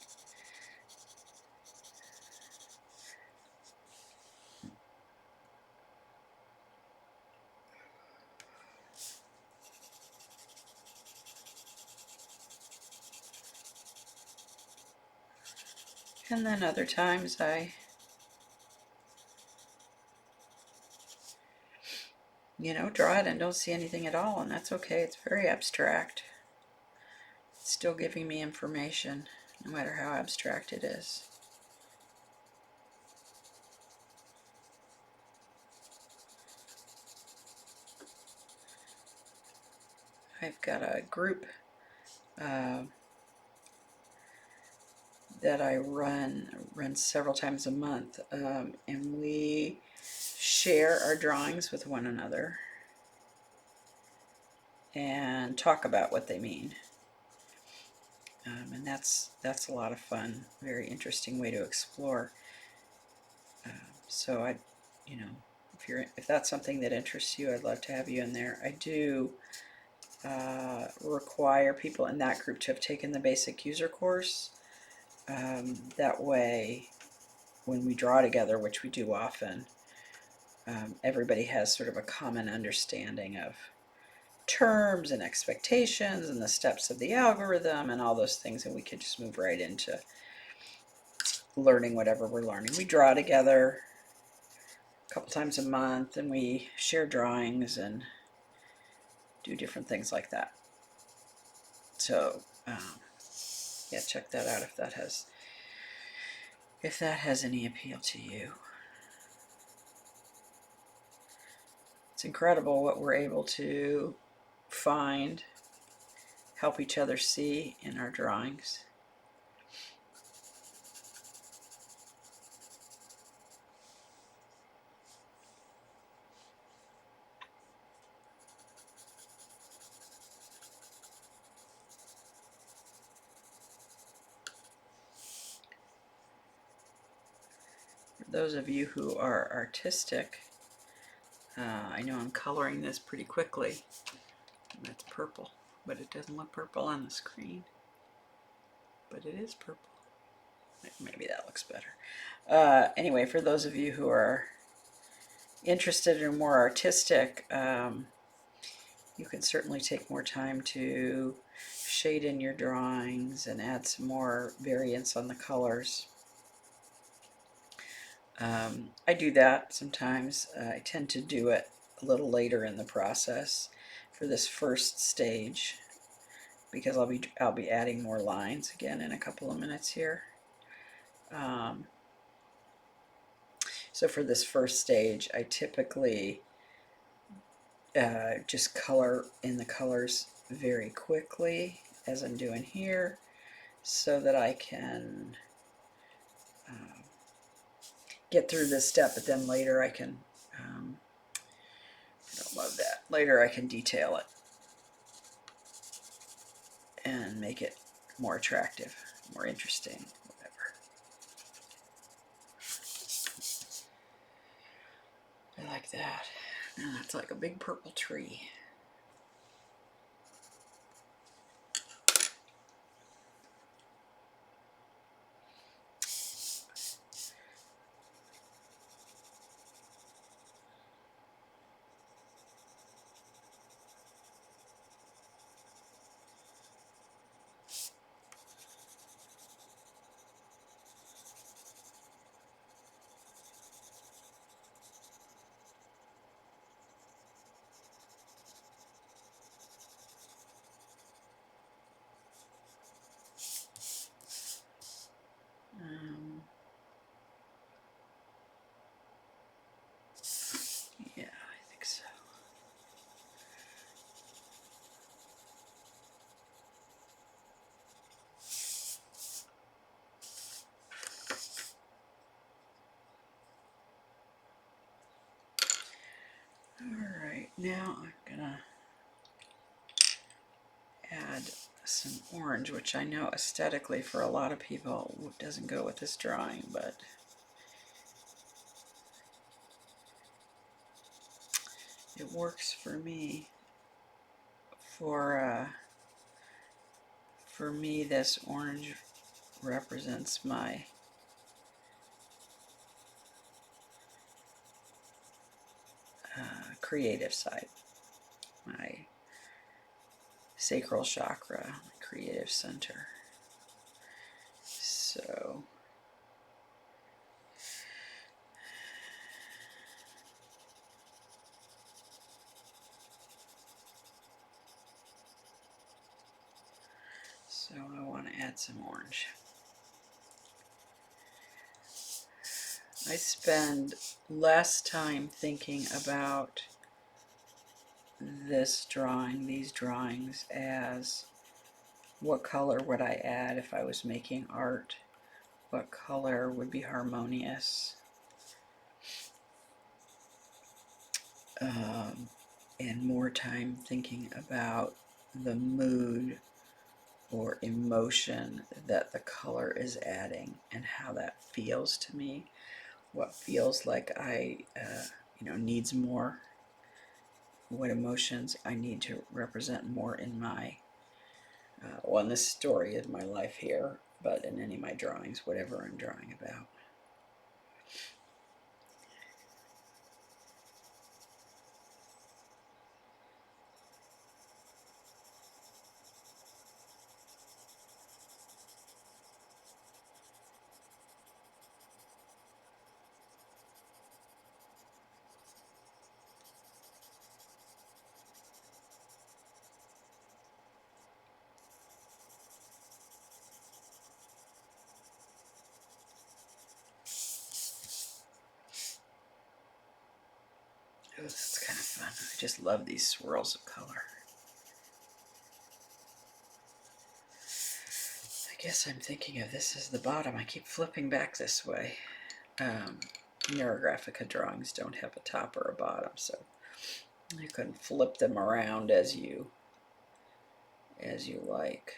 And then other times I draw it and don't see anything at all, and that's okay. It's very abstract. It's still giving me information, no matter how abstract it is. I've got a group that I run several times a month, and we share our drawings with one another and talk about what they mean. And that's a lot of fun, very interesting way to explore. So if that's something that interests you, I'd love to have you in there. I do require people in that group to have taken the basic user course. That way, when we draw together, which we do often, everybody has sort of a common understanding of terms and expectations and the steps of the algorithm and all those things, and we can just move right into learning whatever we're learning. We draw together a couple times a month, and we share drawings and do different things like that. So yeah, check that out if that has any appeal to you. It's incredible what we're able to find, help each other see in our drawings. For those of you who are artistic, I know I'm coloring this pretty quickly. That's purple, but it doesn't look purple on the screen. But it is purple. Maybe that looks better. Anyway, for those of you who are interested in more artistic, you can certainly take more time to shade in your drawings and add some more variance on the colors. I do that sometimes. I tend to do it a little later in the process for this first stage, because I'll be adding more lines again in a couple of minutes here. So for this first stage, I typically just color in the colors very quickly, as I'm doing here, so that I can get through this step, but then later I can, I don't love that, later I can detail it and make it more attractive, more interesting, whatever. I like that. And that's like a big purple tree. Yeah, I think so. All right, now I'm gonna add some orange, which I know aesthetically for a lot of people doesn't go with this drawing, but it works for me. For me, this orange represents my creative side, my sacral chakra, my creative center. So I want to add some orange. I spend less time thinking about this drawing, these drawings, as what color would I add if I was making art, what color would be harmonious, and more time thinking about the mood or emotion that the color is adding and how that feels to me, what feels like I needs more, what emotions I need to represent more in my well, in this story in my life here, but in any of my drawings, whatever I'm drawing about. Oh, this is kind of fun. I just love these swirls of color. I guess I'm thinking of this as the bottom. I keep flipping back this way. Neurographica drawings don't have a top or a bottom, so you can flip them around as you like.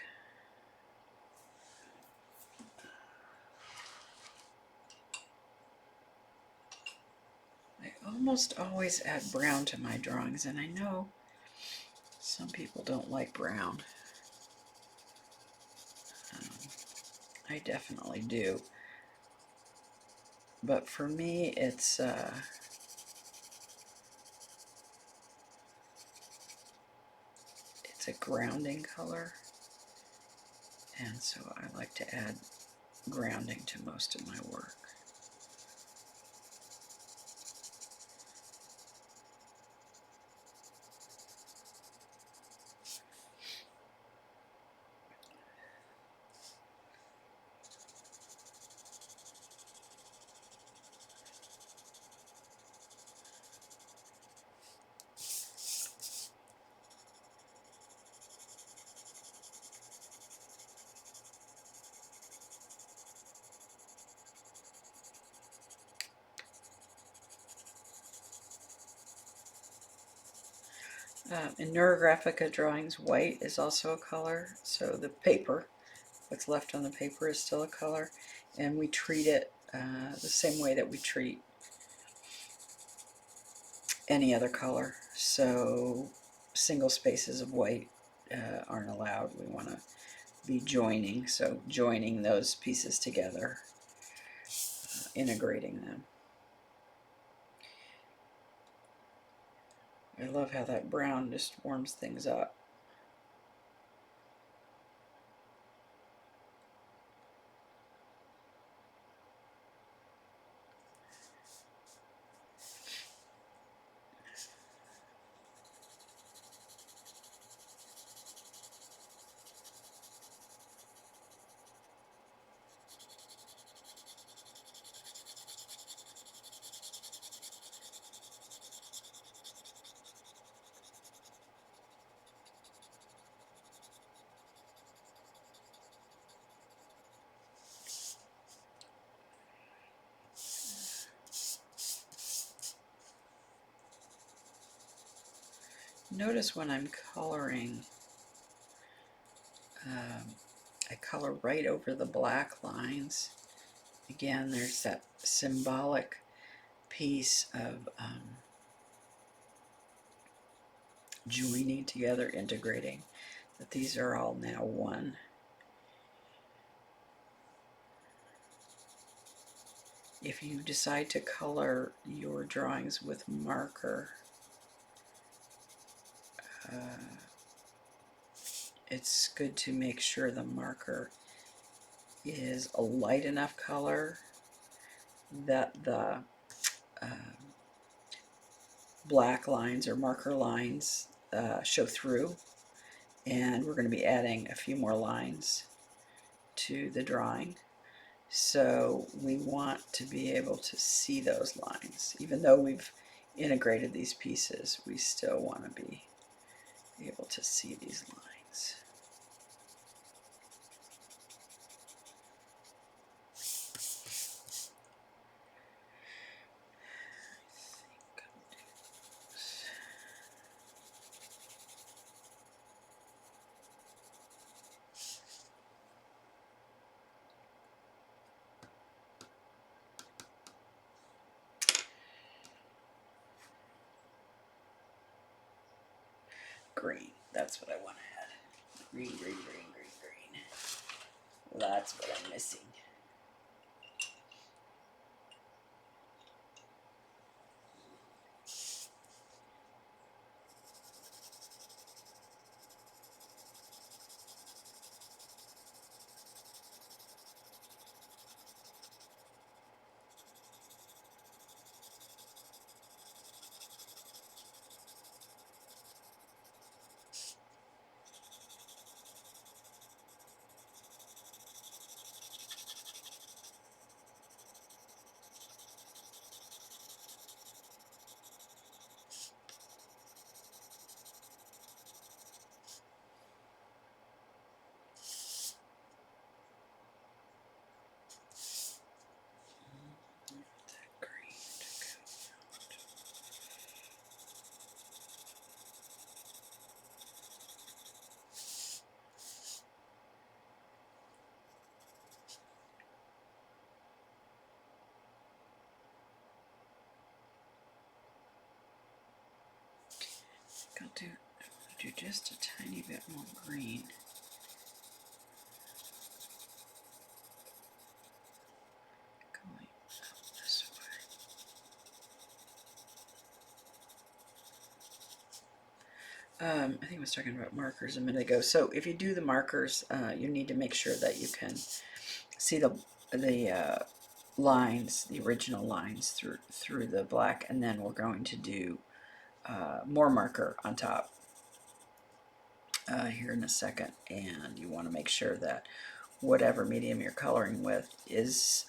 I almost always add brown to my drawings, and I know some people don't like brown. I definitely do. But for me, it's a grounding color, and so I like to add grounding to most of my work. In Neurographica drawings, white is also a color, so the paper, what's left on the paper is still a color, and we treat it the same way that we treat any other color. So single spaces of white aren't allowed. We want to be joining, so joining those pieces together, integrating them. I love how that brown just warms things up. Notice when I'm coloring, I color right over the black lines. Again, there's that symbolic piece of joining together, integrating, that these are all now one. If you decide to color your drawings with marker, it's good to make sure the marker is a light enough color that the black lines or marker lines show through. And we're going to be adding a few more lines to the drawing. So we want to be able to see those lines. Even though we've integrated these pieces, we still want to be able to see these lines. Green, that's what I want to add. Green, green, green, green, green. That's what I'm missing. I'll do just a tiny bit more green. Going up this way. I think I was talking about markers a minute ago. So if you do the markers, you need to make sure that you can see the lines, the original lines through the black, and then we're going to do more marker on top here in a second. And you want to make sure that whatever medium you're coloring with isn't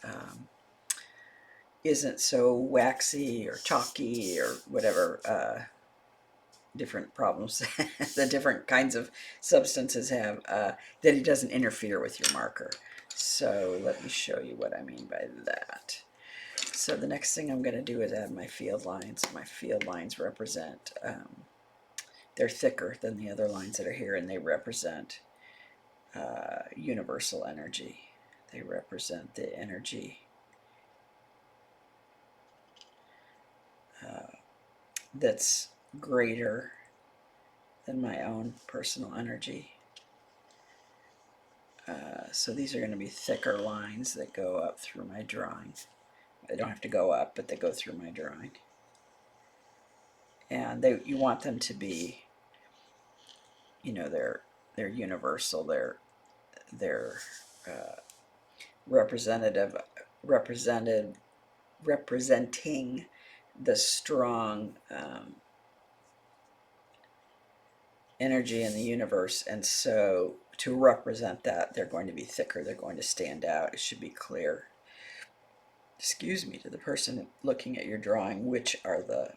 so waxy or chalky or whatever different problems the different kinds of substances have, that it doesn't interfere with your marker. So let me show you what I mean by that. So the next thing I'm going to do is add my field lines. My field lines represent they're thicker than the other lines that are here, and they represent universal energy. They represent the energy that's greater than my own personal energy. So these are going to be thicker lines that go up through my drawing. They don't have to go up, but they go through my drawing. And you want them to be, you know, they're universal. They're representing the strong energy in the universe, and so to represent that, they're going to be thicker. They're going to stand out. It should be clear, excuse me, to the person looking at your drawing, which are the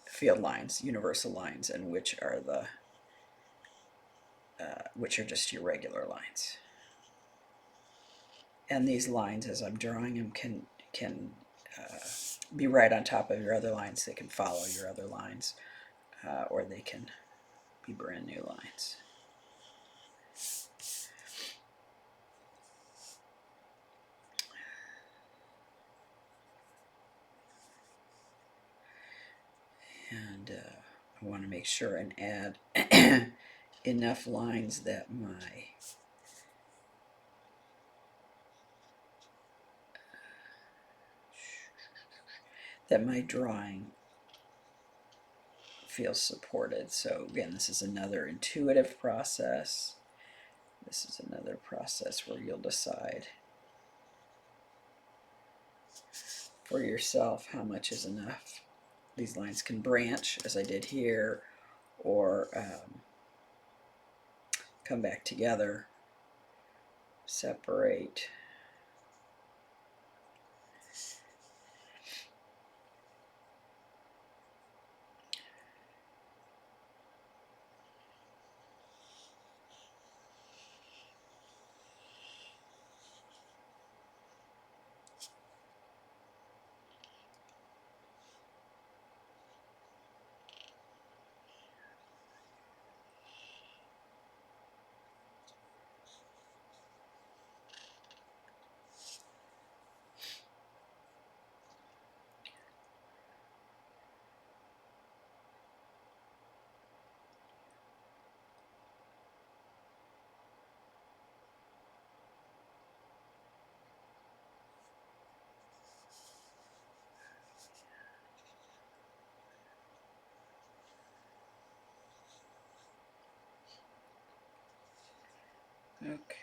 field lines, universal lines, and which are just your regular lines. And these lines, as I'm drawing them, can be right on top of your other lines. They can follow your other lines, or they can be brand new lines. And I want to make sure and add enough lines that my drawing feels supported. So again, this is another intuitive process. This is another process where you'll decide for yourself how much is enough. These lines can branch, as I did here, or come back together, separate. Okay.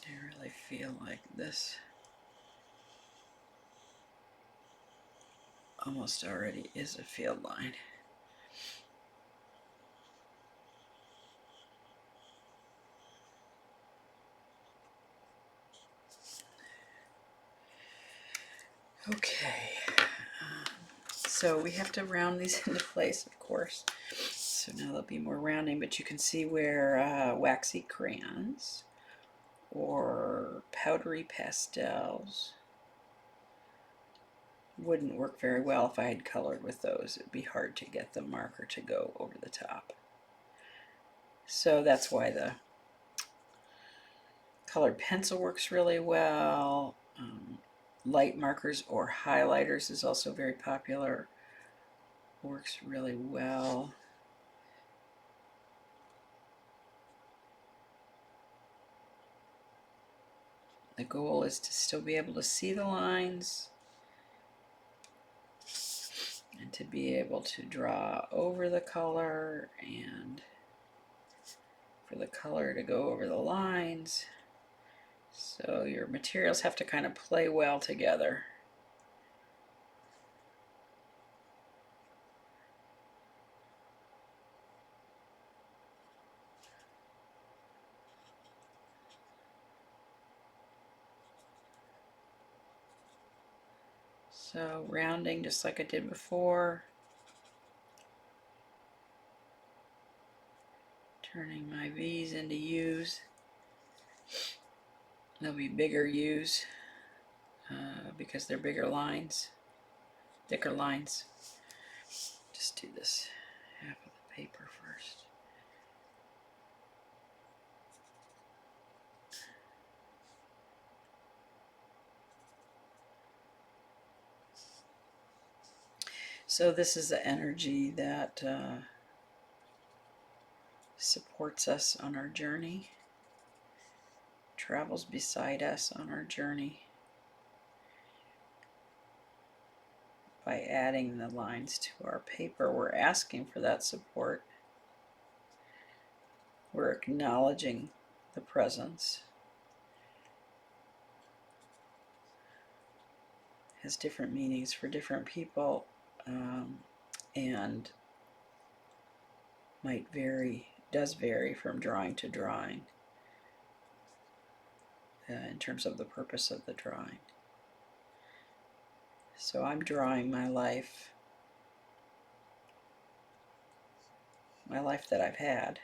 I really feel like this almost already is a field line. Okay, so we have to round these into place, of course. So now there'll be more rounding, but you can see where waxy crayons or powdery pastels wouldn't work very well if I had colored with those. It'd be hard to get the marker to go over the top. So that's why the colored pencil works really well. Light markers or highlighters is also very popular. Works really well. The goal is to still be able to see the lines and to be able to draw over the color and for the color to go over the lines. So your materials have to kind of play well together. So rounding just like I did before. Turning my V's into U's. There'll be bigger U's because they're bigger lines, thicker lines. Just do this half of the paper first. So this is the energy that supports us on our journey, travels beside us on our journey. By adding the lines to our paper, we're asking for that support. We're acknowledging the presence. It has different meanings for different people, and does vary from drawing to drawing in terms of the purpose of the drawing. So I'm drawing my life that I've had,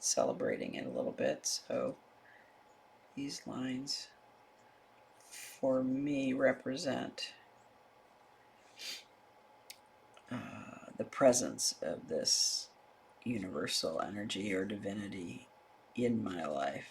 celebrating it a little bit. So these lines for me represent the presence of this universal energy or divinity in my life.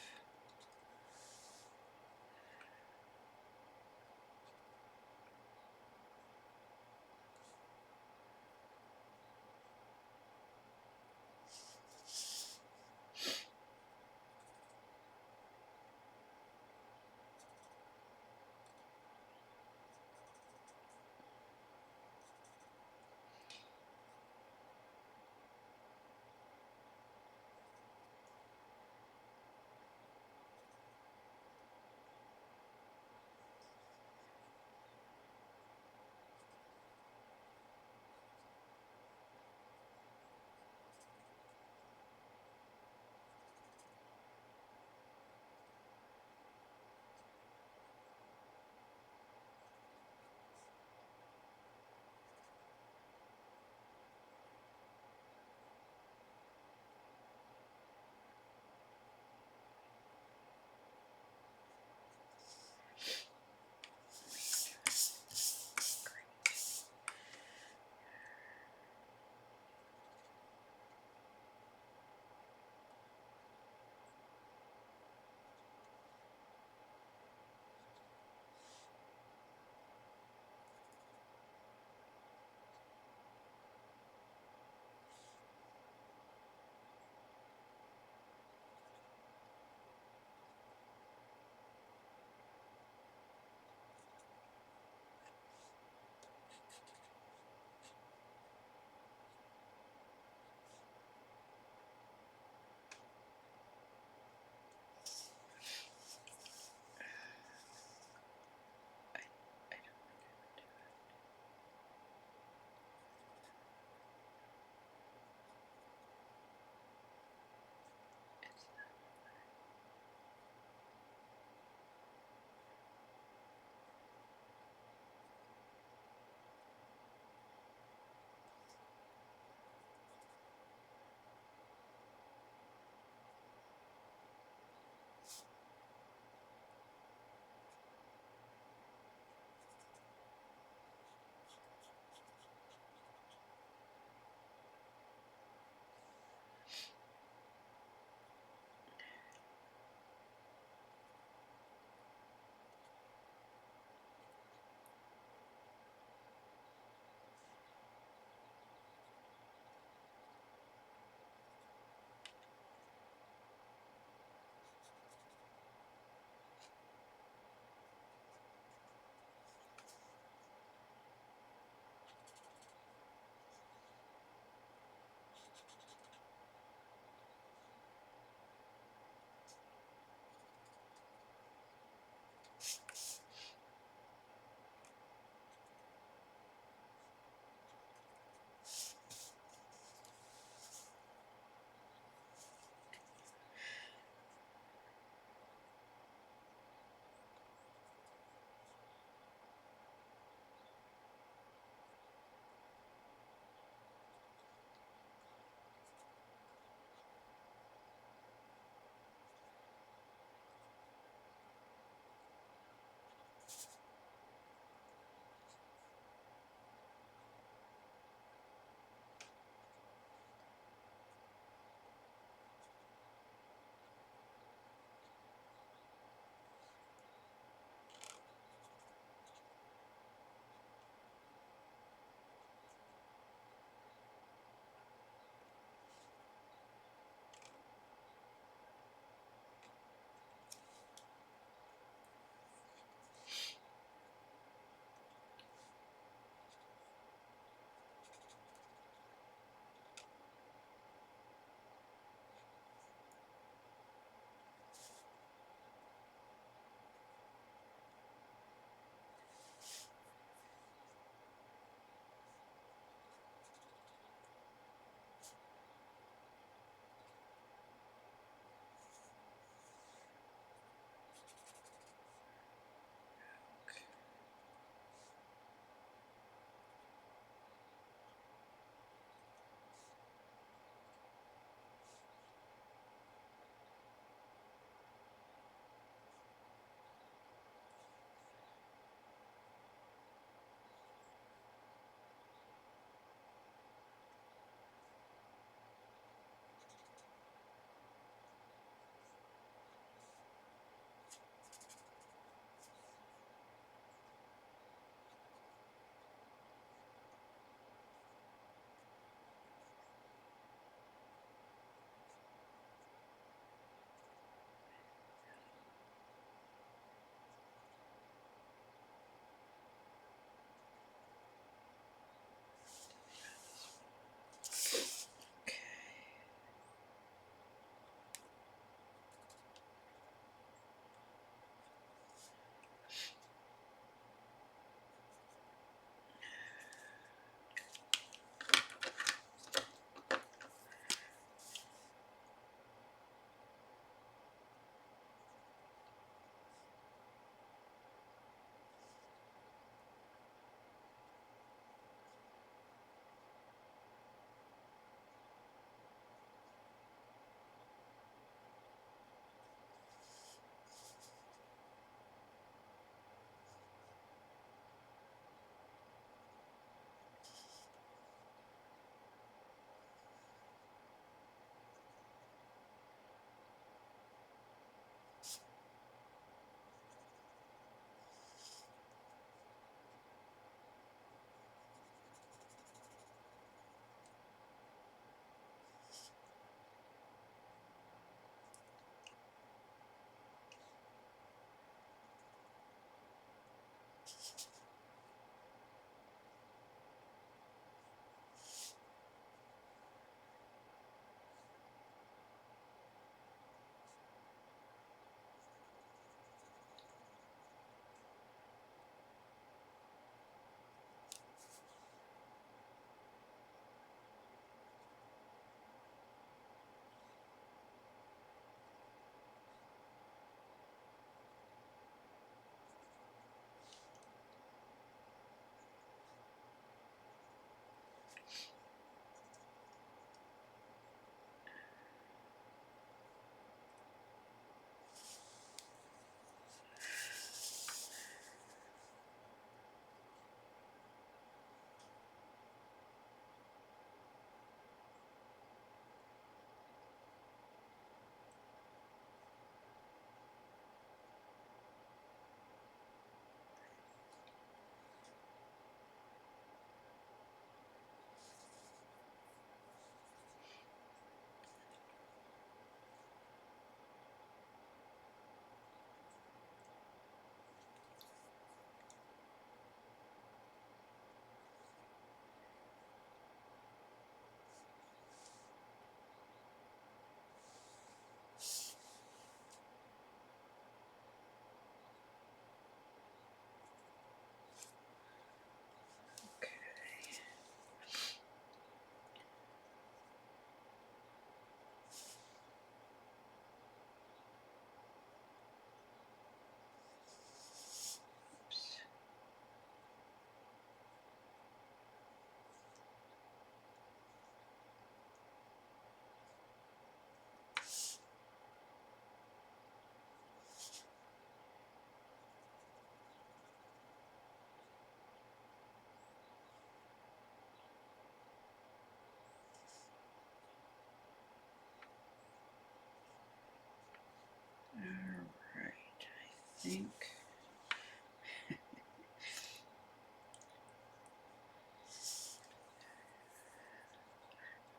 think.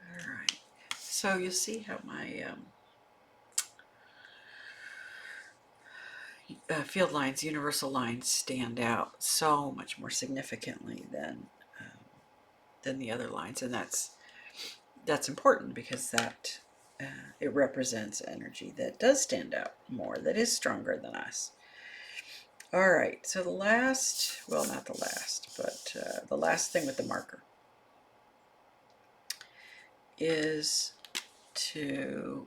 All right. So you see how my field lines, universal lines, stand out so much more significantly than the other lines, and that's important because that it represents energy that does stand out more, that is stronger than us. All right, so the last, well, not the last, but the last thing with the marker is to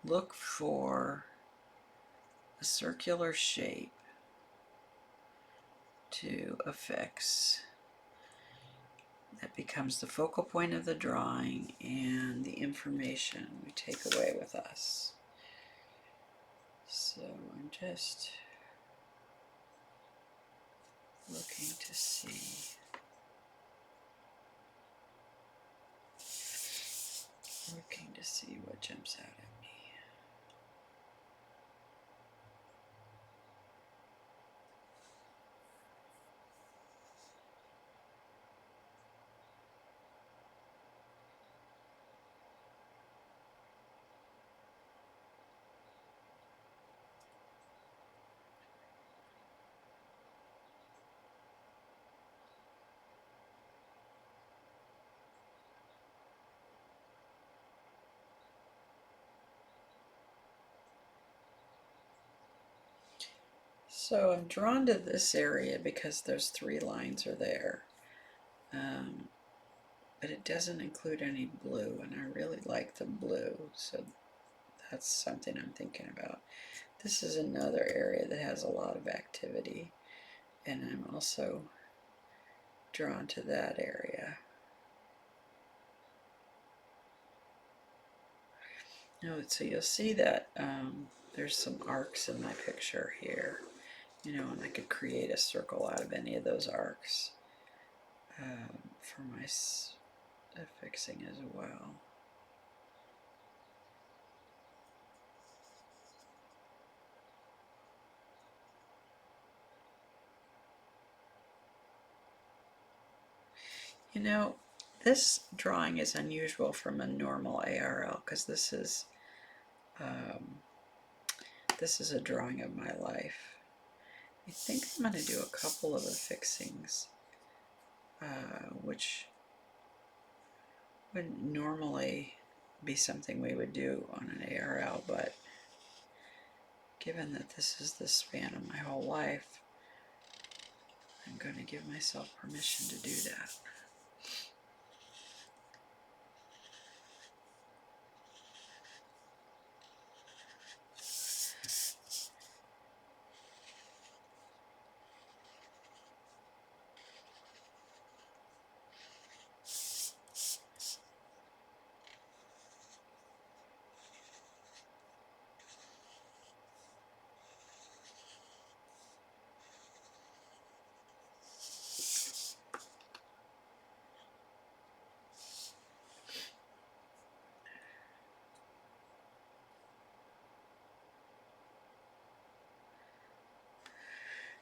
look for a circular shape to affix that becomes the focal point of the drawing and the information we take away with us. So I'm just looking to see what jumps out at me. So I'm drawn to this area because those three lines are there, but it doesn't include any blue, and I really like the blue, so that's something I'm thinking about. This is another area that has a lot of activity, and I'm also drawn to that area. So you'll see that there's some arcs in my picture here, and I could create a circle out of any of those arcs for my affixing as well. This drawing is unusual from a normal ARL because this is a drawing of my life. I think I'm going to do a couple of affixings, which wouldn't normally be something we would do on an ARL, but given that this is the span of my whole life, I'm going to give myself permission to do that.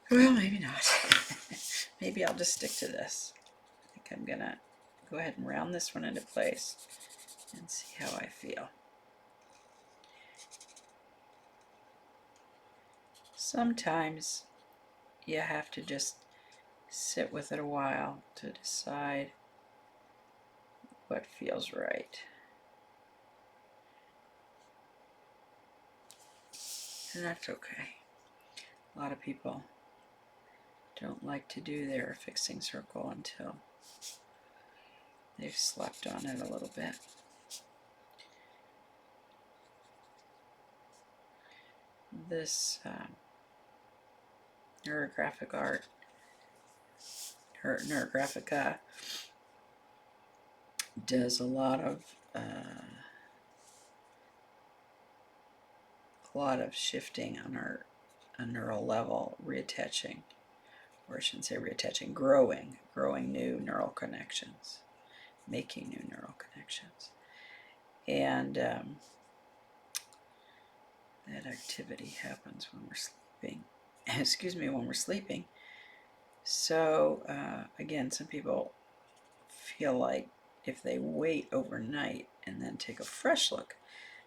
Well, maybe not. Maybe I'll just stick to this. I think I'm going to go ahead and round this one into place and see how I feel. Sometimes you have to just sit with it a while to decide what feels right. And that's okay. A lot of people don't like to do their affixing circle until they've slept on it a little bit. This Neurographia Neurographika does a lot of shifting on a neural level, reattaching, or I shouldn't say reattaching, growing new neural connections, making new neural connections. And That activity happens when we're sleeping. Excuse me, when we're sleeping. So again, some people feel like if they wait overnight and then take a fresh look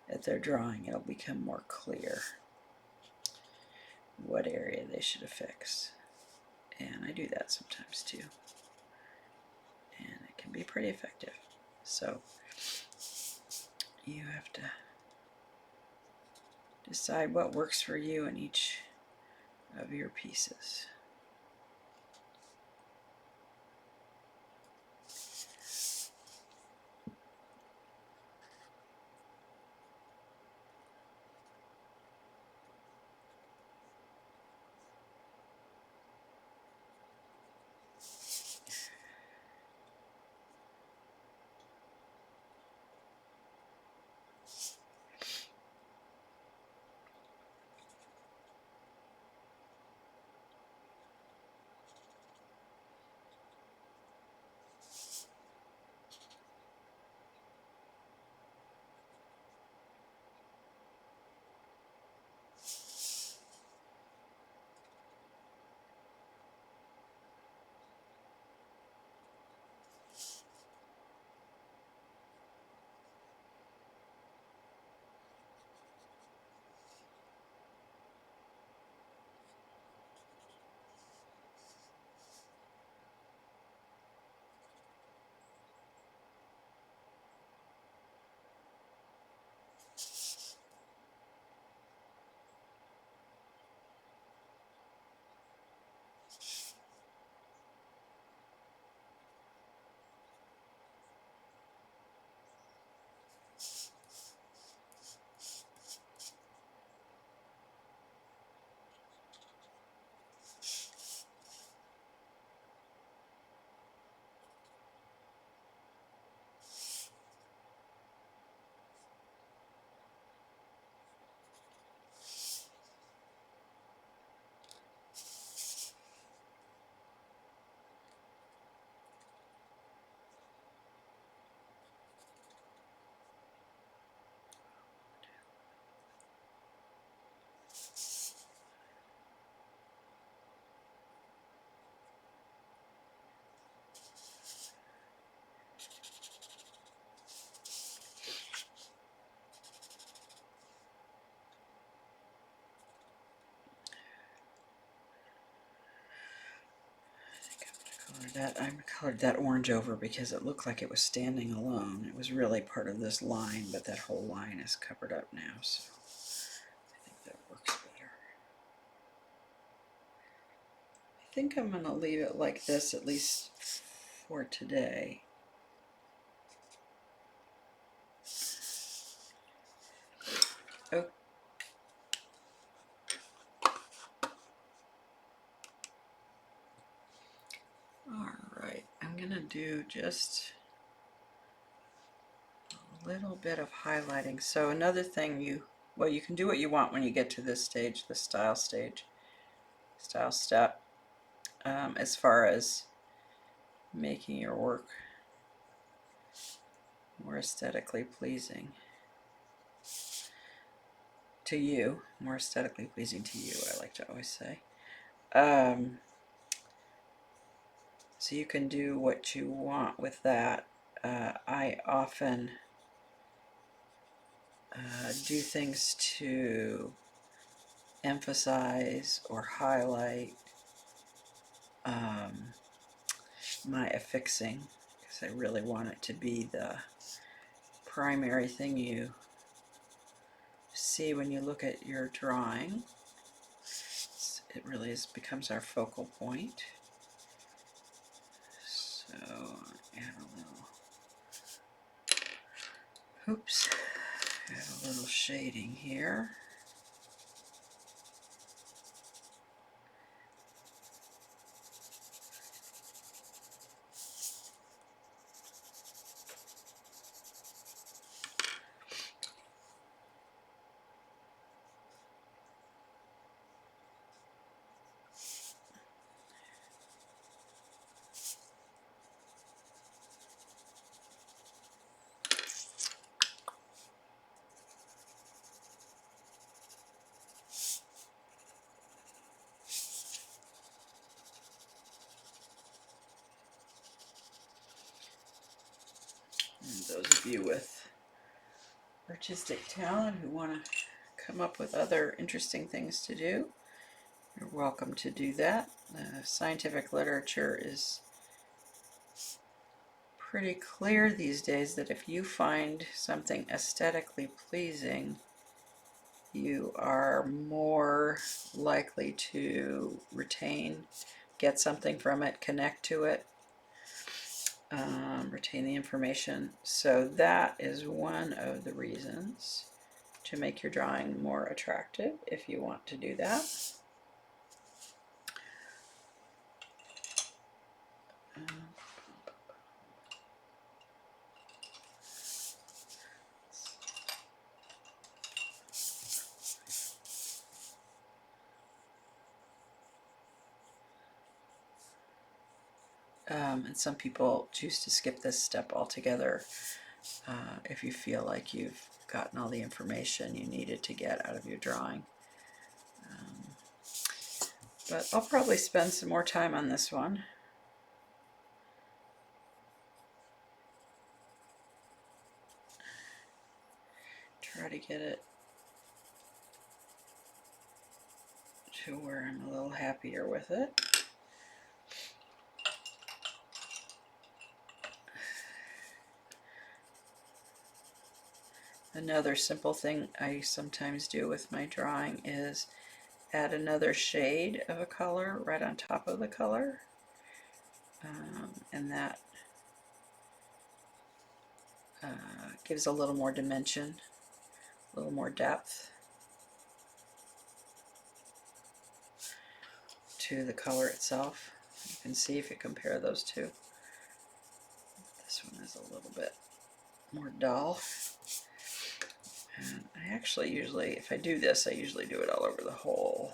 at their drawing, it'll become more clear what area they should affix. And I do that sometimes too. And it can be pretty effective. So you have to decide what works for you in each of your pieces. I colored that orange over because it looked like it was standing alone. It was really part of this line, but that whole line is covered up now, so I think that works better. I think I'm going to leave it like this, at least for today. Oh. Alright, I'm going to do just a little bit of highlighting. So another thing you can do what you want when you get to this stage, the style stage, style step, as far as making your work more aesthetically pleasing to you, more aesthetically pleasing to you, I like to always say. So you can do what you want with that. I often do things to emphasize or highlight my affixing, because I really want it to be the primary thing you see when you look at your drawing. It really becomes our focal point. So add a little, add a little shading here. you with artistic talent who want to come up with other interesting things to do, you're welcome to do that. Scientific literature is pretty clear these days that if you find something aesthetically pleasing, you are more likely to get something from it, connect to it, retain the information. So that is one of the reasons to make your drawing more attractive if you want to do that. And some people choose to skip this step altogether if you feel like you've gotten all the information you needed to get out of your drawing. But I'll probably spend some more time on this one. Try to get it to where I'm a little happier with it. Another simple thing I sometimes do with my drawing is add another shade of a color right on top of the color, and that gives a little more dimension, a little more depth to the color itself. You can see if you compare those two. This one is a little bit more dull. And I actually usually, if I do this, I usually do it all over the whole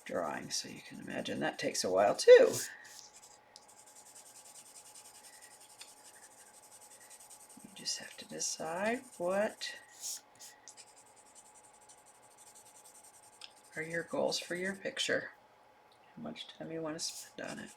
drawing, so you can imagine that takes a while too. You just have to decide what are your goals for your picture, how much time you want to spend on it.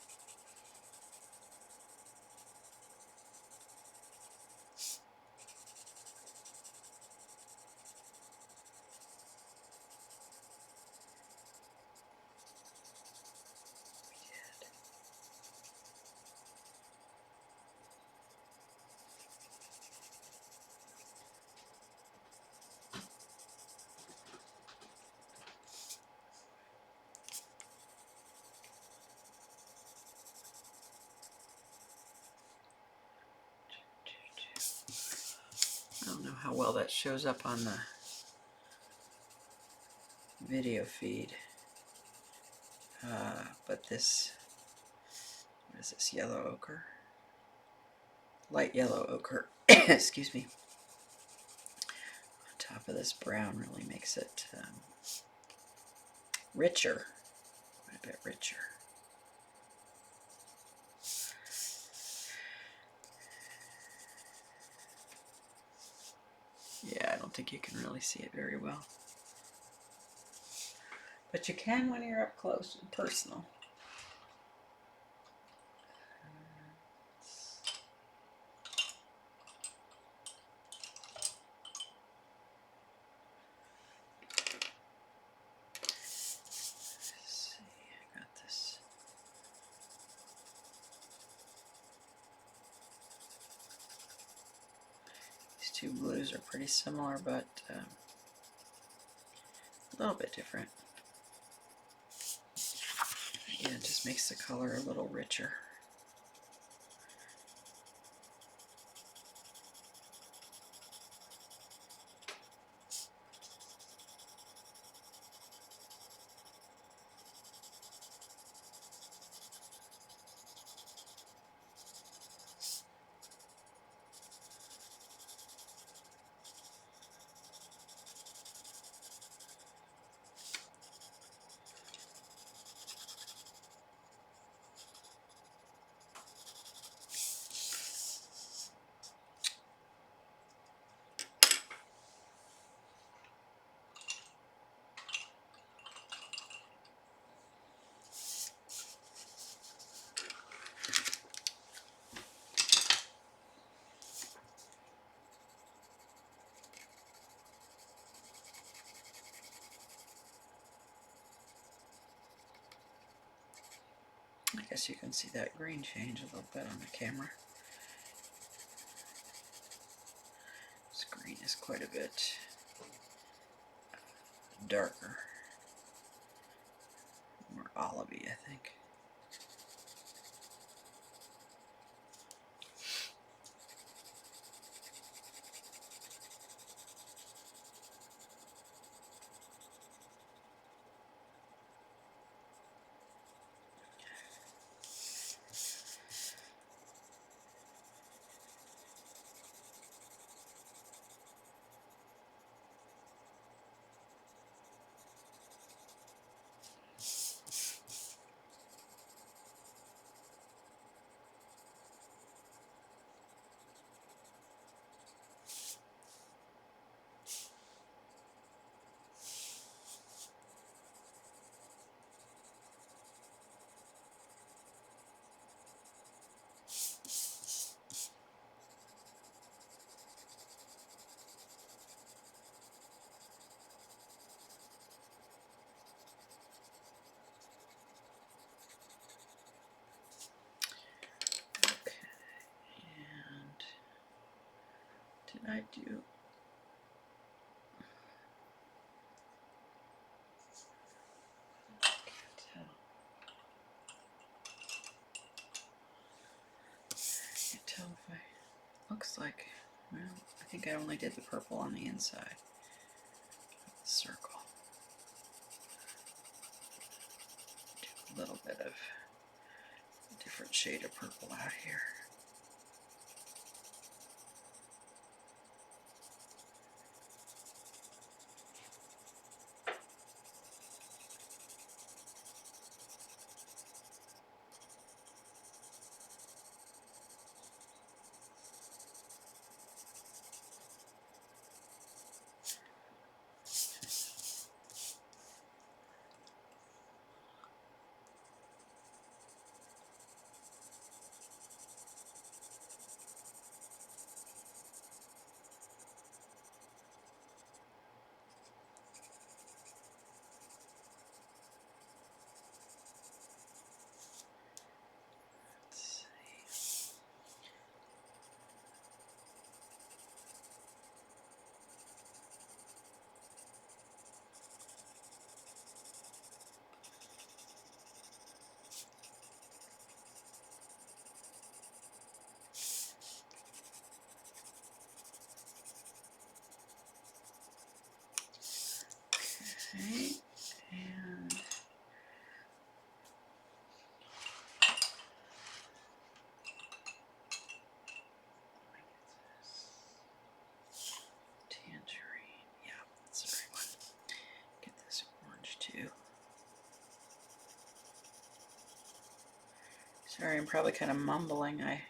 I don't know how well that shows up on the video feed, but this, what is this, yellow ochre? Light yellow ochre, excuse me, on top of this brown really makes it richer, quite a bit richer. Yeah, I don't think you can really see it very well. But you can when you're up close and personal. Let's see, I got this. These two blues are pretty similar, but a little bit different. Yeah, it just makes the color a little richer. guess you can see that green change a little bit on the camera. This green is quite a bit darker, more olivey, I think. Did I do? I can't tell. I can't tell if I. Looks like. Well, I think I only did the purple on the inside of the circle. Do a little bit of a different shade of purple out here. Okay, and tangerine. Yeah, that's the right one. Get this orange too. Sorry, I'm probably kind of mumbling. I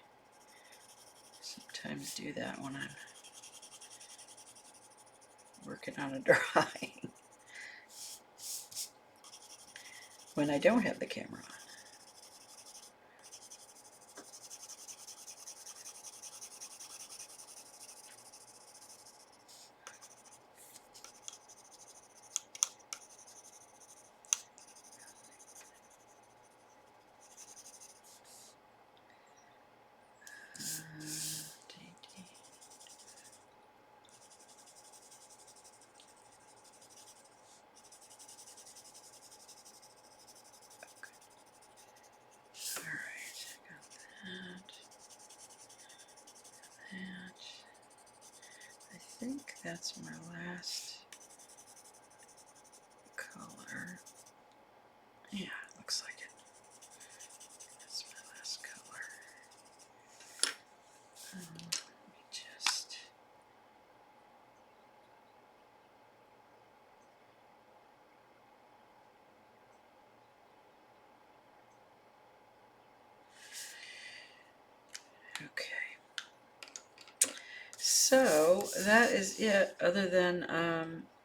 sometimes do that when I'm working on a drawing. When I don't have the camera on. I think that's my last color. Yeah, looks like it. That's my last color. Let me just. Okay. So that is it, other than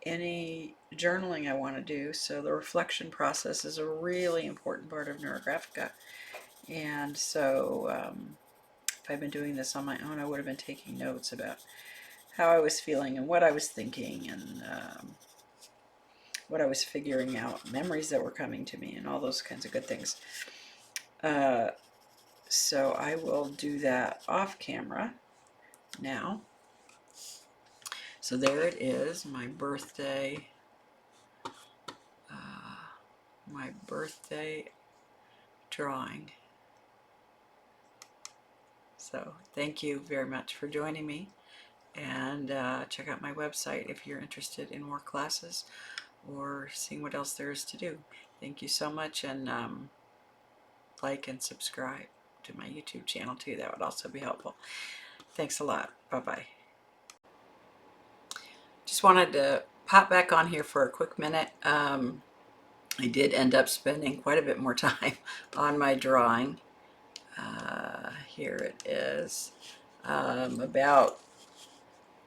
any journaling I want to do. So the reflection process is a really important part of Neurographika. And so if I'd been doing this on my own, I would have been taking notes about how I was feeling and what I was thinking and what I was figuring out, memories that were coming to me and all those kinds of good things. So I will do that off camera now. So there it is, my birthday drawing. So thank you very much for joining me, and check out my website if you're interested in more classes or seeing what else there is to do. Thank you so much, and like and subscribe to my YouTube channel too. That would also be helpful. Thanks a lot. Bye-bye. Just wanted to pop back on here for a quick minute. I did end up spending quite a bit more time on my drawing. Here it is.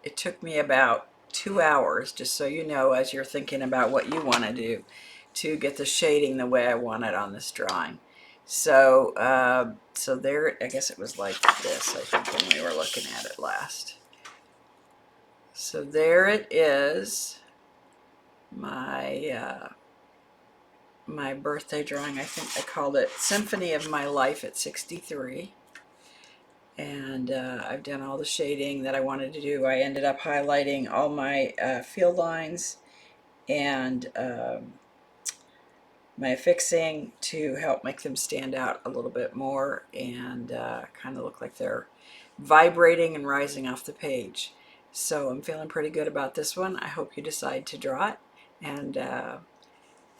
It took me about 2 hours, just so you know, as you're thinking about what you want to do, to get the shading the way I want it on this drawing. So, so there, I guess it was like this, I think, when we were looking at it last. So there it is, my my birthday drawing. I think I called it Symphony of My Life at 63. And I've done all the shading that I wanted to do. I ended up highlighting all my field lines and my fixing to help make them stand out a little bit more and kind of look like they're vibrating and rising off the page. So I'm feeling pretty good about this one. I hope you decide to draw it, and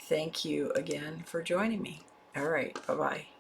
thank you again for joining me. All right, bye-bye.